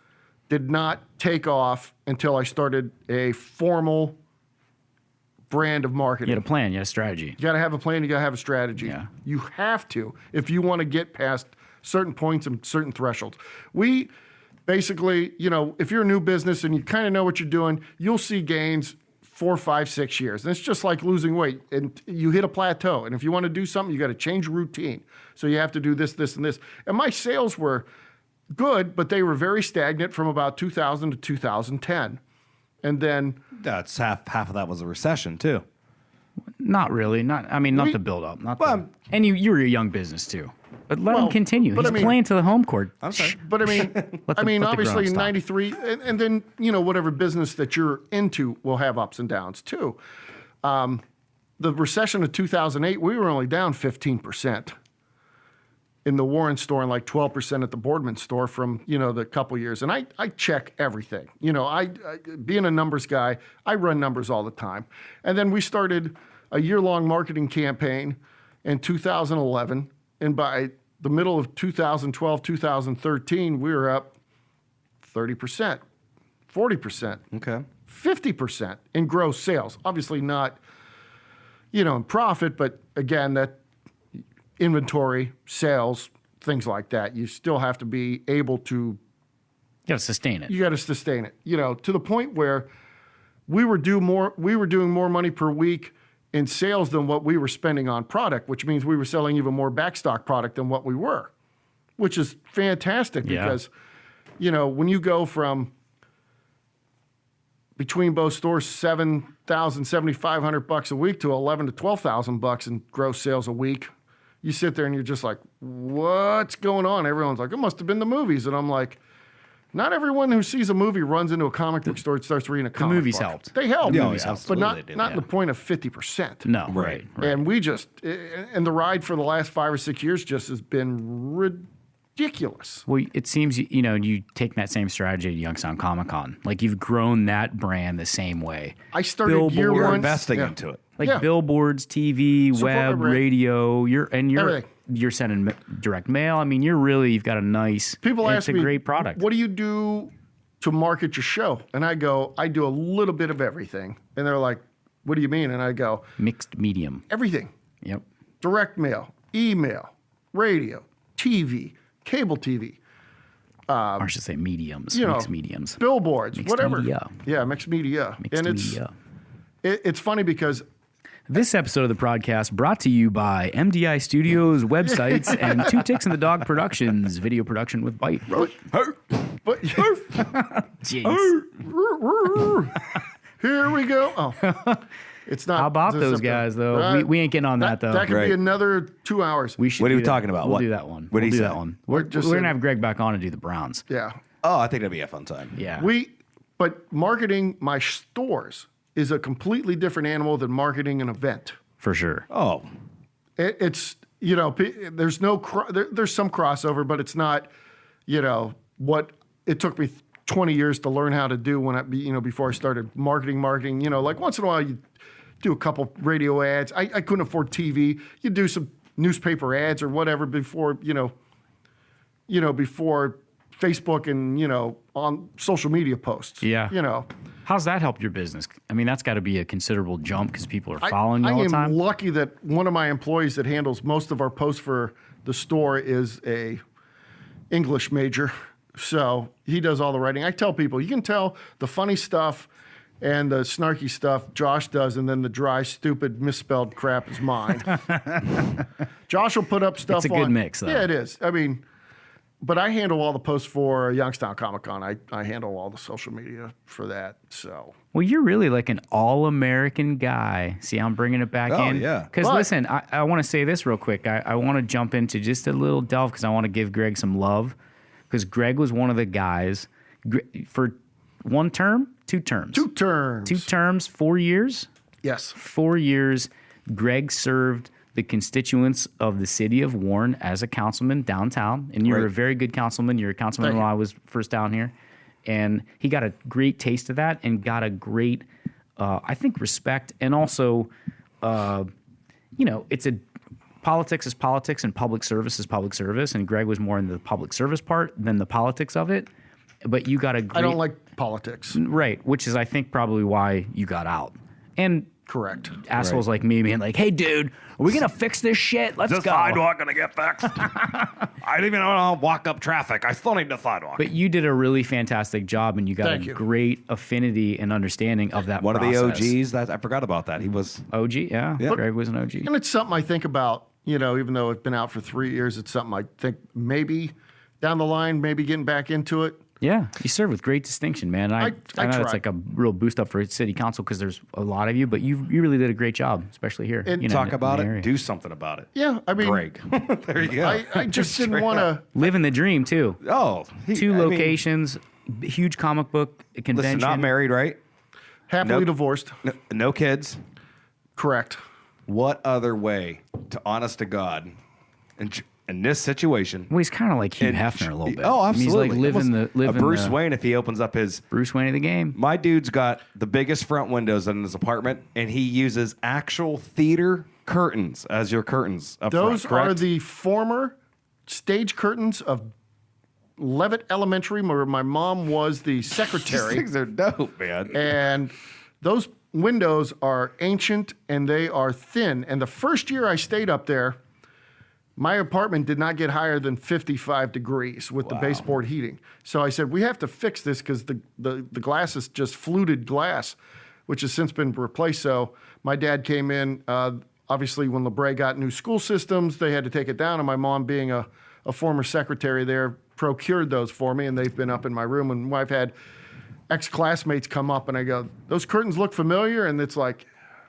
did not take off until I started a formal brand of marketing. You had a plan, you had a strategy. You got to have a plan, you got to have a strategy. Yeah. You have to if you want to get past certain points and certain thresholds. We basically, if you're a new business and you kind of know what you're doing, you'll see gains 4, 5, 6 years. And it's just like losing weight. And you hit a plateau. And if you want to do something, you got to change routine. So you have to do this, this, and this. And my sales were good, but they were very stagnant from about 2000 to 2010. And then that's half of that was a recession too. Not really. Not the build up. And you were a young business too. But let him continue. He's playing to the home court. I'm sorry. But obviously in 93, and then, whatever business that you're into will have ups and downs too. The recession of 2008, we were only down 15% in the Warren store and like 12% at the Boardman store from, the couple years. And I check everything. I being a numbers guy, I run numbers all the time. And then we started a year-long marketing campaign in 2011. And by the middle of 2012, 2013, we were up 30%, 40%, okay, 50% in gross sales. Obviously not, in profit, but again, that inventory, sales, things like that. You still have to be able to. You got to sustain it. You got to sustain it. To the point where we were doing more money per week in sales than what we were spending on product, which means we were selling even more backstock product than what we were, which is fantastic because, when you go from between both stores, $7,000, $7,500 a week to $11,000 to $12,000 in gross sales a week. You sit there and you're just like, what's going on? Everyone's like, it must have been the movies. And I'm like, not everyone who sees a movie runs into a comic book store and starts reading a comic book. The movies helped. They helped. Yeah, movies helped. But Absolutely not did, the point of 50%. No, right. And we just, and the ride for the last 5 or 6 years just has been ridiculous. Well, it seems, you take that same strategy to Youngstown Comic Con. Like, you've grown that brand the same way. I started year You're one. investing into it. Like billboards, TV, Support web, my brand. radio. Everything. You're sending direct mail. I mean, you've got a nice. People and ask it's me, a great product. what do you do to market your show? And I go, I do a little bit of everything. And they're like, what do you mean? And I go, Mixed medium. everything. Yep. Direct mail, email, radio, TV, cable TV, Or I should say mediums. you know, Mixed mediums. billboards, Mixed whatever. media. Yeah, mixed media. Mixed and media. it's funny because This episode of the podcast brought to you by MDI Studios websites and Two Ticks and the Dog Productions, video production with Bite. but Jeez. here we go. Oh, it's not. How about this those episode. guys, though? We ain't getting on that, though. That could Right. be another 2 hours. We should What are do we that. talking about? We'll What? do that one. What did We'll he do say? that one. We're We're just going saying- to have Greg back on to do the Browns. Yeah. Oh, I think that'd be a fun time. Yeah. But marketing my stores is a completely different animal than marketing an event. For sure. Oh, It's there's no there's some crossover, but it's not what it took me 20 years to learn how to do when before I started marketing. Like once in a while you do a couple radio ads. I couldn't afford TV. You do some newspaper ads or whatever before before Facebook and on social media posts. Yeah. How's that helped your business? I mean, that's got to be a considerable jump because people are following you all I the am time. lucky that one of my employees that handles most of our posts for the store is a English major. So he does all the writing. I tell people, you can tell the funny stuff and the snarky stuff Josh does, and then the dry, stupid, misspelled crap is mine. Josh will put up stuff It's a good on- mix, though. Yeah, it is. I mean, but I handle all the posts for Youngstown Comic Con. I handle all the social media for that. So Well, you're really like an all-American guy. See, I'm bringing it back Oh, in. yeah. Because But- listen, I want to say this real quick. I want to jump into just a little delve because I want to give Greg some love. Because Greg was one of the guys for 1 term, 2 terms. 2 terms. 2 terms, 4 years. Yes. 4 years, Greg served the constituents of the city of Warren as a councilman downtown. And you're Right. a very good councilman. You're a councilman Thank when you. I was first down here. And he got a great taste of that and got a great, I think, respect. And also, it's politics is politics and public service is public service. And Greg was more in the public service part than the politics of it. But you got a great... I don't like politics. Right, which is, I think, probably why you got out. And Correct. assholes like me being like, hey, dude, are we going to fix this shit? Let's the go. sidewalk gonna get fixed? I didn't even know how to walk up traffic. I still need the sidewalk. But you did a really fantastic job, and you got Thank a you. great affinity and understanding of that One of process. the OGs. I forgot about that. He was. OG, yeah. Yeah. Greg was an OG. And it's something I think about, even though it's been out for 3 years, it's something I think maybe down the line, maybe getting back into it. Yeah, you serve with great distinction, man. I I know it's try. like a real boost up for city council because there's a lot of you, but you really did a great job, especially here. And in Talk the about it. area. Do something about it. Yeah, I mean, Greg. There you go. I just didn't want to. Living the dream, too. Oh, 2 locations, huge comic book convention. Listen, not married, right? Happily Nope. divorced. No kids. Correct. What other way to honest to God in this situation? Well, he's kind of like Hugh and- Hefner a little bit. Oh, I mean, absolutely. he's like Almost living a Bruce the Wayne if he opens up his. Bruce Wayne of the game. My dude's got the biggest front windows in his apartment, and he uses actual theater curtains as your curtains up Those front, are correct? the former stage curtains of Levitt Elementary, where my mom was the These secretary. things are dope, man. And those windows are ancient and they are thin. And the first year I stayed up there, my apartment did not get higher than 55 degrees with the baseboard heating. So I said, we have to fix this because the glass is just fluted glass, which has since been replaced. So my dad came in, obviously when LeBray got new school systems, they had to take it down. And my mom, being a former secretary there, procured those for me. And they've been up in my room. And I've had ex-classmates come up and I go, those curtains look familiar. And it's like,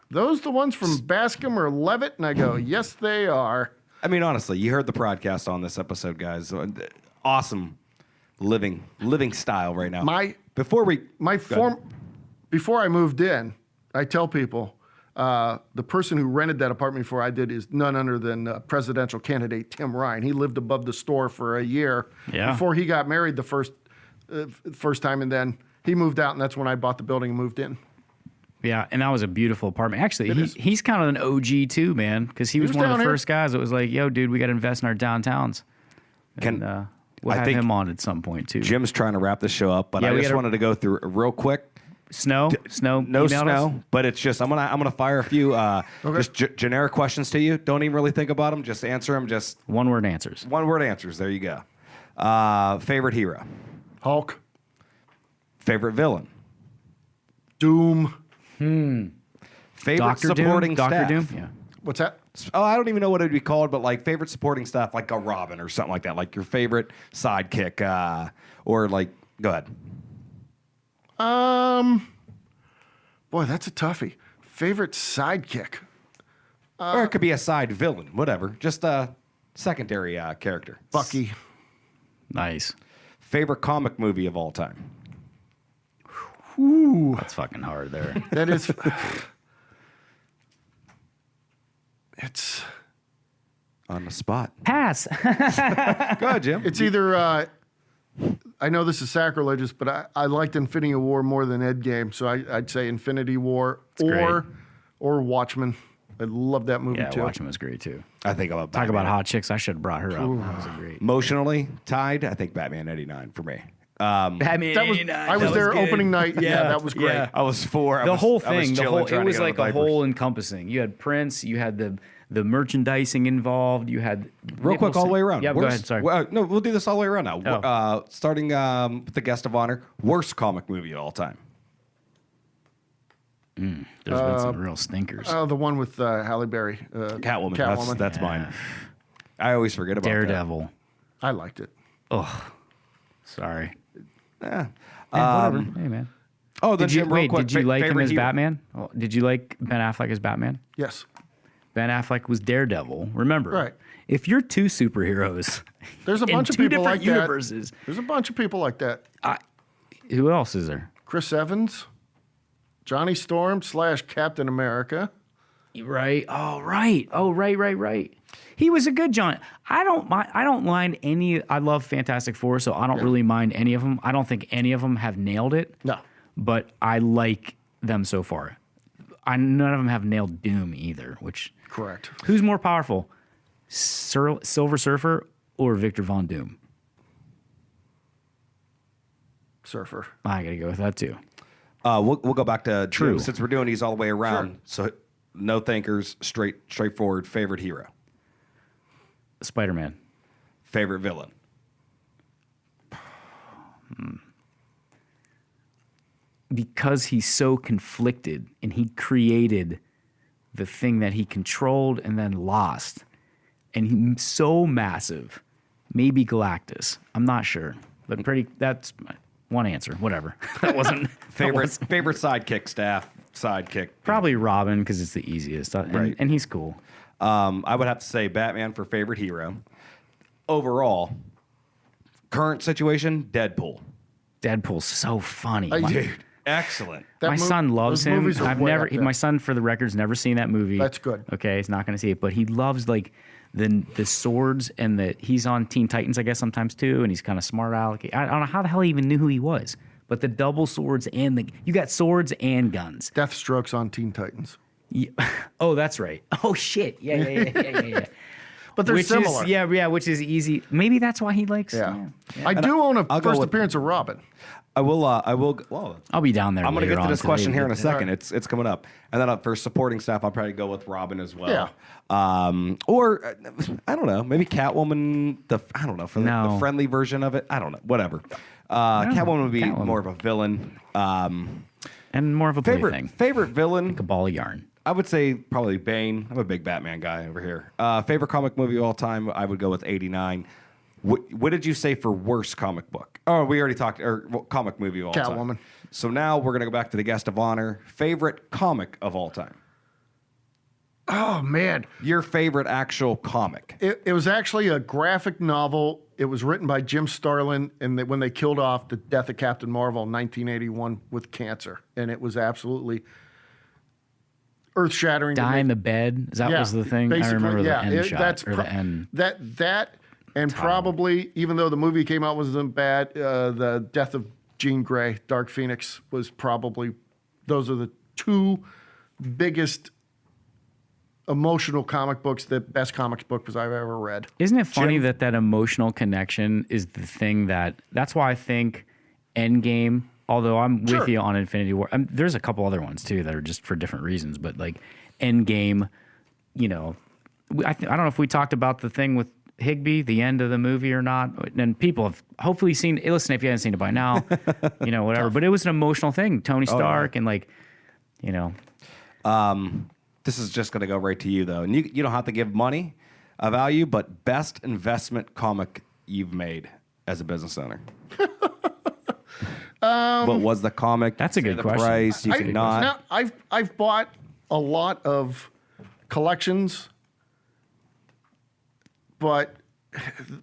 those the ones from Bascom or Levitt? And I go, yes, they are. I mean, honestly, you heard the broadcast on this episode, guys. Awesome living style right now. Before I moved in, I tell people, the person who rented that apartment before I did is none other than presidential candidate Tim Ryan. He lived above the store for a year before he got married the first time, and then he moved out, and that's when I bought the building and moved in. Yeah, and that was a beautiful apartment. Actually, he's kind of an OG too, man, because he was one of the first guys that was like, yo, dude, we got to invest in our downtowns. And we'll have him on at some point too. Jim's trying to wrap this show up, but I just wanted to go through real quick. No snow, but it's just I'm gonna fire a few just generic questions to you. Don't even really think about them. Just answer them. Just one word answers. There you go. Favorite hero? Hulk. Favorite villain? Doom. Favorite Dr. supporting Doom? staff? Dr. Doom? Yeah. What's that? Oh, I don't even know what it would be called, but like favorite supporting staff, like a Robin or something like that. Like your favorite sidekick, or like, go ahead. Boy, that's a toughie. Favorite sidekick? Or it could be a side villain, whatever. Just a secondary character. Bucky. Nice. Favorite comic movie of all time? Ooh. That's fucking hard there. That is... It's... On the spot. Pass. Go ahead, Jim. It's either... I know this is sacrilegious, but I liked Infinity War more than Endgame, so I'd say Infinity War or Watchmen. I love that movie too. Yeah, Watchmen was great too. I think I'm Talk about hot chicks. I should have brought her up. That was great. Emotionally tied, I think Batman 89 for me. Batman 89. I was there opening night. Yeah, that was great. Yeah. I was 4. The whole thing. It was like a whole whole encompassing. You had Prince. You had the merchandising involved. You had real quick all the way around. Yeah, go ahead. Sorry. No, we'll do this all the way around now. Oh. Starting with the guest of honor, worst comic movie of all time. There's been some real stinkers. The one with Halle Berry. Catwoman. That's mine. I always forget about Daredevil. I liked it. Oh, sorry. Yeah. Whatever. Hey, man. Oh, did you like him as Batman? Oh, did you like Ben Affleck as Batman? Yes. Ben Affleck was Daredevil. Remember, right? If you're two superheroes, there's a bunch of two people different like universes. that. There's a bunch of people like that. Who else is there? Chris Evans, Johnny Storm / Captain America. Right. Oh, right. Right. He was a good John. I don't mind any. I love Fantastic Four, so I don't really mind any of them. I don't think any of them have nailed it. No. But I like them so far. None of them have nailed Doom either. Which correct? Who's more powerful, Silver Surfer or Victor Von Doom? Surfer. I gotta go with that too. We'll go back to True. Jim, since we're doing these all the way around. Sure. So no thinkers, straightforward. Favorite hero? Spider-Man. Favorite villain? Because he's so conflicted and he created the thing that he controlled and then lost. And he's so massive. Maybe Galactus. I'm not sure. But that's one answer. Whatever. That wasn't favorite sidekick. Probably Robin because it's the easiest. Right. And he's cool. I would have to say Batman for favorite hero. Overall, current situation, Deadpool. Deadpool's so funny. Dude, excellent. My son loves him. My son, for the record's never seen that movie. That's good. Okay, he's not going to see it, but he loves like the swords and he's on Teen Titans, I guess, sometimes too, and he's kind of smart aleck. I don't know how the hell he even knew who he was, but the double swords and you got swords and guns. Deathstroke's on Teen Titans. Yeah. Oh, that's right. Oh shit. Yeah. But they're similar. Which is easy. Maybe that's why he likes. Yeah. I do own a first appearance of Robin. I will. Well, I'll be down there. I'm going to get to this question here in a second. Right. It's coming up, and then for supporting staff, I'll probably go with Robin as well. Yeah. Or I don't know, maybe Catwoman. The friendly version of it. I don't know. Whatever. Catwoman would be more of a villain. And more of a plaything. Favorite villain. Like a ball of yarn. I would say probably Bane. I'm a big Batman guy over here. Favorite comic movie of all time, I would go with 89. What did you say for worst comic book? Oh, we already talked, or comic movie of all time. Catwoman. So now we're going to go back to the guest of honor. Favorite comic of all time? Oh, man. Your favorite actual comic? It was actually a graphic novel. It was written by Jim Starlin, and when they killed off the death of Captain Marvel in 1981 with cancer. And it was absolutely earth-shattering. Die in the bed? Is that was the thing? I remember the end shot. The end. That and probably, even though the movie came out wasn't bad, the death of Jean Grey, Dark Phoenix, was probably, those are the two biggest emotional comic books, the best comic books I've ever read. Isn't it funny that emotional connection is the thing that's why I think Endgame, although I'm with you on Infinity War, there's a couple other ones too that are just for different reasons, but like Endgame, I don't know if we talked about the thing with Higby, the end of the movie or not, and people have hopefully seen it. Listen, if you haven't seen it by now, whatever, but it was an emotional thing. Tony Stark and This is just going to go right to you, though. And you don't have to give money a value, but best investment comic you've made as a business owner. What was the comic? That's a good the question. Price. You can not. Now, I've bought a lot of collections, but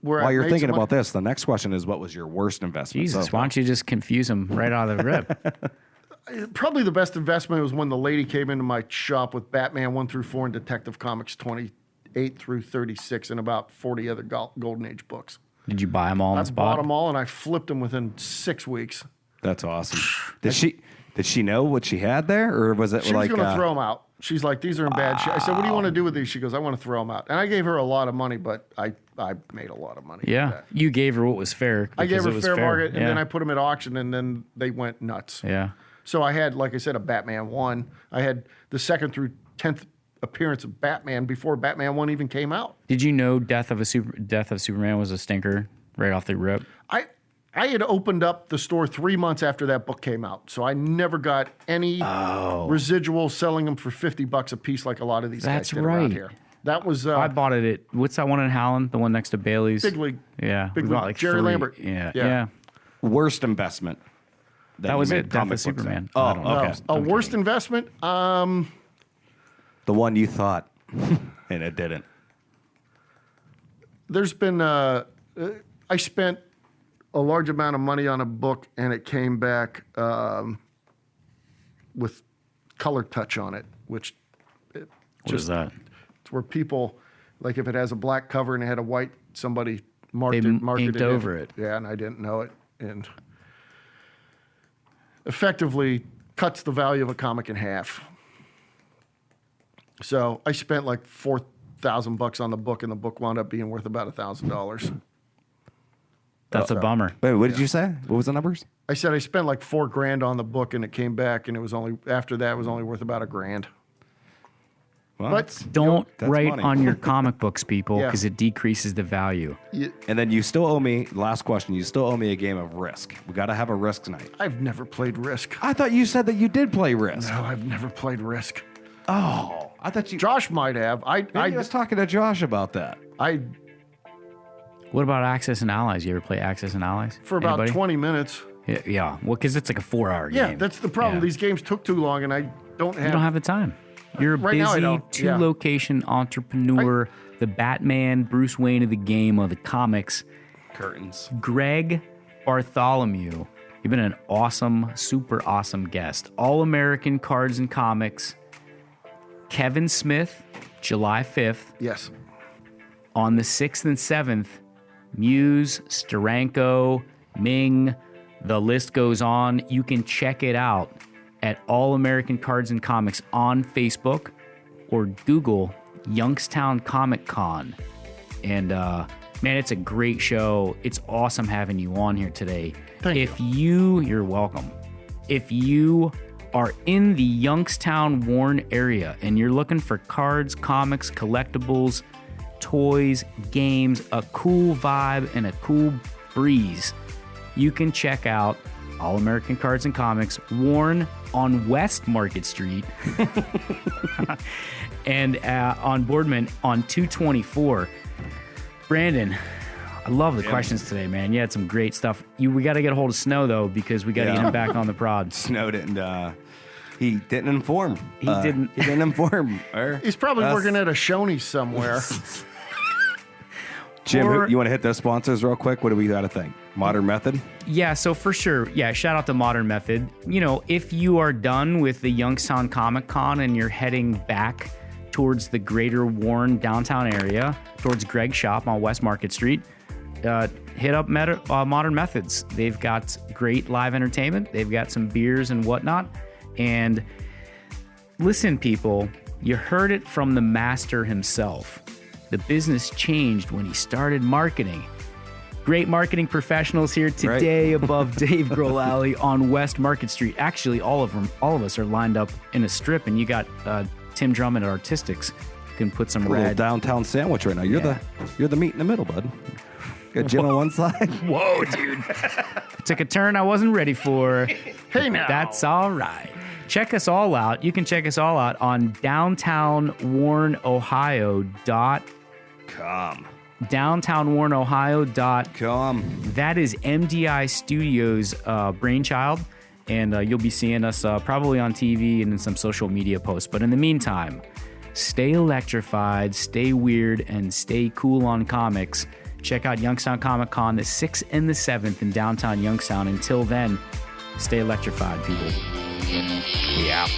while you're thinking about this, the next question is, what was your worst investment? Jesus, why don't you just confuse them right out of the rip? Probably the best investment was when the lady came into my shop with Batman 1 through 4 and Detective Comics 28 through 36 and about 40 other Golden Age books. Did you buy them all on the spot? I bought them all and I flipped them within 6 weeks. That's awesome. Did she know what she had there, or was it she like? She was going to throw them out. She's like, these are in bad shape. I said, what do you want to do with these? She goes, I want to throw them out. And I gave her a lot of money, but I made a lot of money. Yeah, you gave her what was fair. I gave her fair market, and then I put them at auction, and then they went nuts. Yeah. So I had, like I said, a Batman 1. I had the 2nd through 10th appearance of Batman before Batman 1 even came out. Did you know Death of Superman was a stinker right off the rip? I had opened up the store 3 months after that book came out, so I never got any residual selling them for $50 a piece like a lot of these guys did around here. That was I bought it at what's that one in Howland, the one next to Bailey's? Big League. Yeah, Big League. Like Jerry Lambert. Yeah. Worst investment. That was it. Death of Superman. Oh, okay. A worst investment. The one you thought, and it didn't. There's been. I spent a large amount of money on a book, and it came back with color touch on it, which. What is that? It's where people, like if it has a black cover and it had a white, somebody marked inked it over it. Yeah, and I didn't know it, and effectively cuts the value of a comic in half. So I spent like $4,000 on the book, and the book wound up being worth about $1,000. That's a bummer. Wait, what did you say? What was the numbers? I said I spent like $4,000 on the book, and it came back, and it was only after that it was only worth about $1,000. Well, But Don't that's write money. on your comic books, people, Yeah. because it decreases the value. And then you still owe me, last question, you still owe me a game of Risk. We got to have a Risk night. I've never played Risk. I thought you said that you did play Risk. No, I've never played Risk. Oh, I thought you. Josh might have. I was talking to Josh about that. What about Axis and Allies? You ever play Axis and Allies? For about Anybody? 20 minutes. Yeah. Well, because it's like a 4-hour Yeah, game. that's the problem. Yeah. These games took too long, and I don't have. You don't have the time. You're a Right now, I busy don't. Yeah. two-location entrepreneur, the Batman, Bruce Wayne of the game, of the comics. Curtains. Greg Bartholomew. You've been an awesome, super awesome guest. All-American Cards and Comics. Kevin Smith, July 5th. Yes. On the 6th and 7th, Muse, Steranko, Ming, the list goes on. You can check it out at All American Cards and Comics on Facebook or Google Youngstown Comic Con. And man, it's a great show. It's awesome having you on here today. Thank you. You're welcome. If you are in the Youngstown, Warren area and you're looking for cards, comics, collectibles, toys, games, a cool vibe, and a cool breeze, you can check out All American Cards and Comics, Warren on West Market Street, and on Boardman on 224. Brandon, I love the questions today, man. You had some great stuff. We got to get a hold of Snow, though, because we got to get him back on the prod. Snow didn't. He didn't inform. He didn't inform. He's probably working at a Shoney's somewhere. Jim, you want to hit those sponsors real quick? What do we got to think? Modern Method? Yeah, so for sure. Yeah, shout out to Modern Method. You know, if you are done with the Youngstown Comic Con and you're heading back towards the greater Warren downtown area, towards Greg's shop on West Market Street, hit up Modern Methods. They've got great live entertainment. They've got some beers and whatnot. And listen, people, you heard it from the master himself. The business changed when he started marketing. Great marketing professionals here today above Dave Grohl Alley on West Market Street. Actually, all of us are lined up in a strip, and you got Tim Drummond at Artistics. You can put some little downtown sandwich right now. You're the meat in the middle, bud. Got Jim on one side. Whoa, dude. Took a turn I wasn't ready for. Hey, now. That's all right. Check us all out. You can check us all out on downtownwarrenohio.com. downtownwarrenohio.com. That is MDI Studios' brainchild, and you'll be seeing us probably on TV and in some social media posts. But in the meantime, stay electrified, stay weird, and stay cool on comics. Check out Youngstown Comic Con the 6th and the 7th in downtown Youngstown. Until then, stay electrified, people. We out.